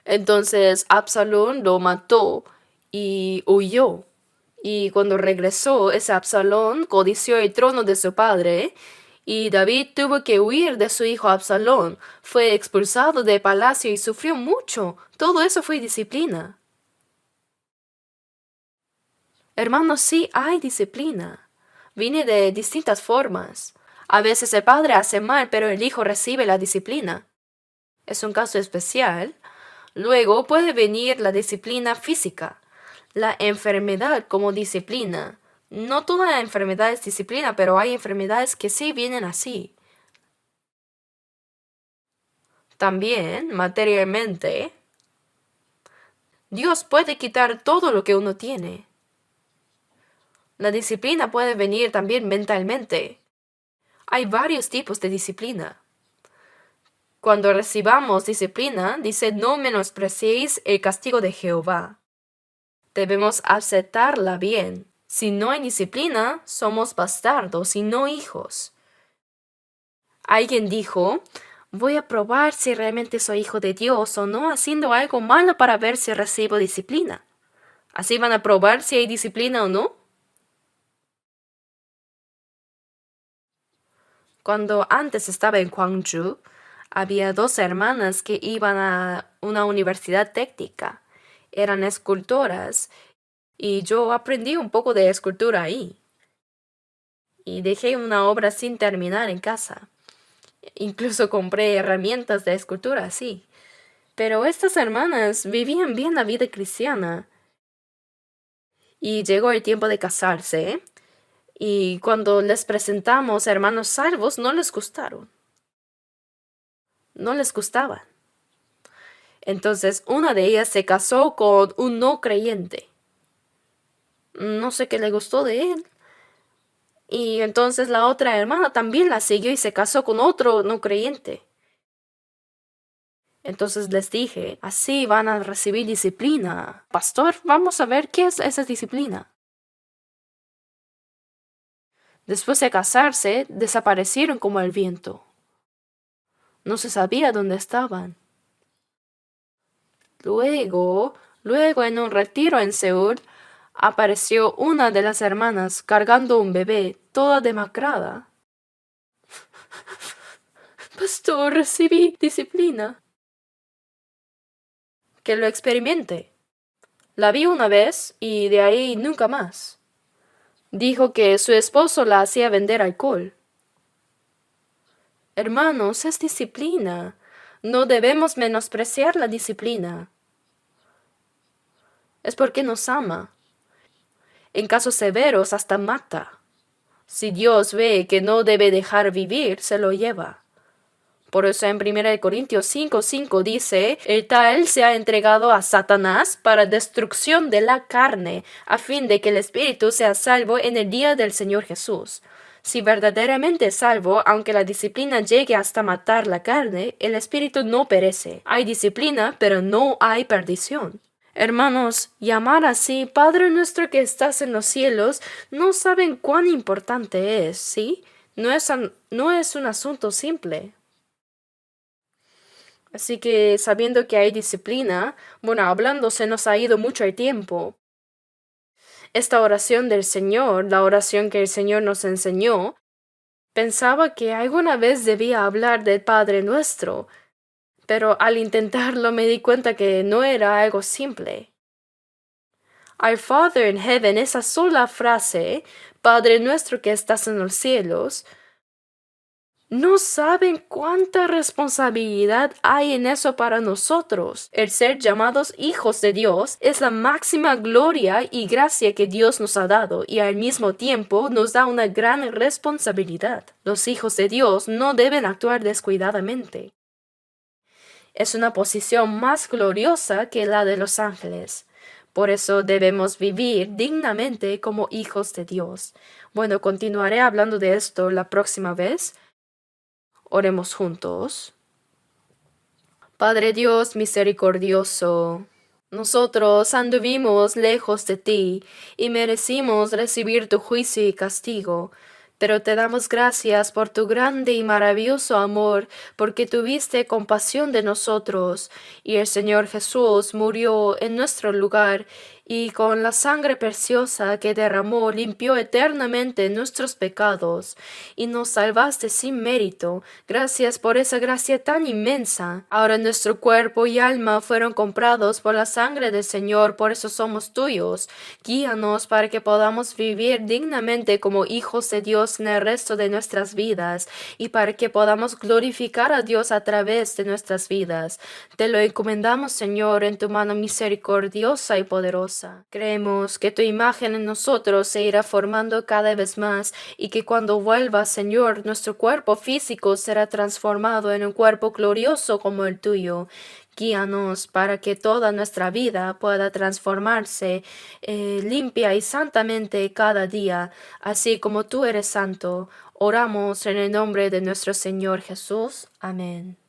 [SPEAKER 1] entonces Absalón lo mató y huyó. Y cuando regresó, ese Absalón codició el trono de su padre, y David tuvo que huir de su hijo Absalón. Fue expulsado del palacio y sufrió mucho. Todo eso fue disciplina. Hermanos, sí hay disciplina. Viene de distintas formas. A veces el padre hace mal, pero el hijo recibe la disciplina. Es un caso especial. Luego puede venir la disciplina física, la enfermedad como disciplina. No toda enfermedad es disciplina, pero hay enfermedades que sí vienen así. También, materialmente, Dios puede quitar todo lo que uno tiene. La disciplina puede venir también mentalmente. Hay varios tipos de disciplina. Cuando recibamos disciplina, dice, no menospreciéis el castigo de Jehová. Debemos aceptarla bien. Si no hay disciplina, somos bastardos y no hijos. Alguien dijo, voy a probar si realmente soy hijo de Dios o no haciendo algo malo para ver si recibo disciplina. ¿Así van a probar si hay disciplina o no? Cuando antes estaba en Gwangju, había dos hermanas que iban a una universidad técnica. Eran escultoras y yo aprendí un poco de escultura ahí. Y dejé una obra sin terminar en casa. Incluso compré herramientas de escultura así. Pero estas hermanas vivían bien la vida cristiana. Y llegó el tiempo de casarse. Y cuando les presentamos hermanos salvos, no les gustaron. No les gustaban. Entonces una de ellas se casó con un no creyente. No sé qué le gustó de él. Y entonces la otra hermana también la siguió y se casó con otro no creyente. Entonces les dije, así van a recibir disciplina. Pastor, vamos a ver qué es esa disciplina. Después de casarse, desaparecieron como el viento. No se sabía dónde estaban. Luego en un retiro en Seúl, apareció una de las hermanas cargando un bebé, toda demacrada. Pastor, recibí disciplina. Que lo experimente. La vi una vez y de ahí nunca más. Dijo que su esposo la hacía vender alcohol. Hermanos, es disciplina. No debemos menospreciar la disciplina. Es porque nos ama. En casos severos hasta mata. Si Dios ve que no debe dejar vivir, se lo lleva. Por eso en 1 Corintios 5:5 dice, el tal se ha entregado a Satanás para destrucción de la carne, a fin de que el espíritu sea salvo en el día del Señor Jesús. Si verdaderamente es salvo, aunque la disciplina llegue hasta matar la carne, el espíritu no perece. Hay disciplina, pero no hay perdición. Hermanos, llamar así Padre nuestro que estás en los cielos, no saben cuán importante es, ¿sí? No es un asunto simple. Así que sabiendo que hay disciplina, bueno, hablando se nos ha ido mucho el tiempo. Esta oración del Señor, la oración que el Señor nos enseñó, pensaba que alguna vez debía hablar del Padre Nuestro, pero al intentarlo me di cuenta que no era algo simple. Our Father in Heaven, esa sola frase, Padre Nuestro que estás en los cielos, no saben cuánta responsabilidad hay en eso para nosotros. El ser llamados hijos de Dios es la máxima gloria y gracia que Dios nos ha dado y al mismo tiempo nos da una gran responsabilidad. Los hijos de Dios no deben actuar descuidadamente. Es una posición más gloriosa que la de los ángeles. Por eso debemos vivir dignamente como hijos de Dios. Bueno, continuaré hablando de esto la próxima vez. Oremos juntos. Padre Dios misericordioso, nosotros anduvimos lejos de ti y merecimos recibir tu juicio y castigo, pero te damos gracias por tu grande y maravilloso amor, porque tuviste compasión de nosotros, y el Señor Jesús murió en nuestro lugar, y con la sangre preciosa que derramó limpió eternamente nuestros pecados, y nos salvaste sin mérito. Gracias por esa gracia tan inmensa. Ahora nuestro cuerpo y alma fueron comprados por la sangre del Señor, por eso somos tuyos. Guíanos para que podamos vivir dignamente como hijos de Dios en el resto de nuestras vidas, y para que podamos glorificar a Dios a través de nuestras vidas. Te lo encomendamos, Señor, en tu mano misericordiosa y poderosa. Creemos que tu imagen en nosotros se irá formando cada vez más y que cuando vuelva, Señor, nuestro cuerpo físico será transformado en un cuerpo glorioso como el tuyo. Guíanos para que toda nuestra vida pueda transformarse limpia y santamente cada día, así como tú eres santo. Oramos en el nombre de nuestro Señor Jesús. Amén.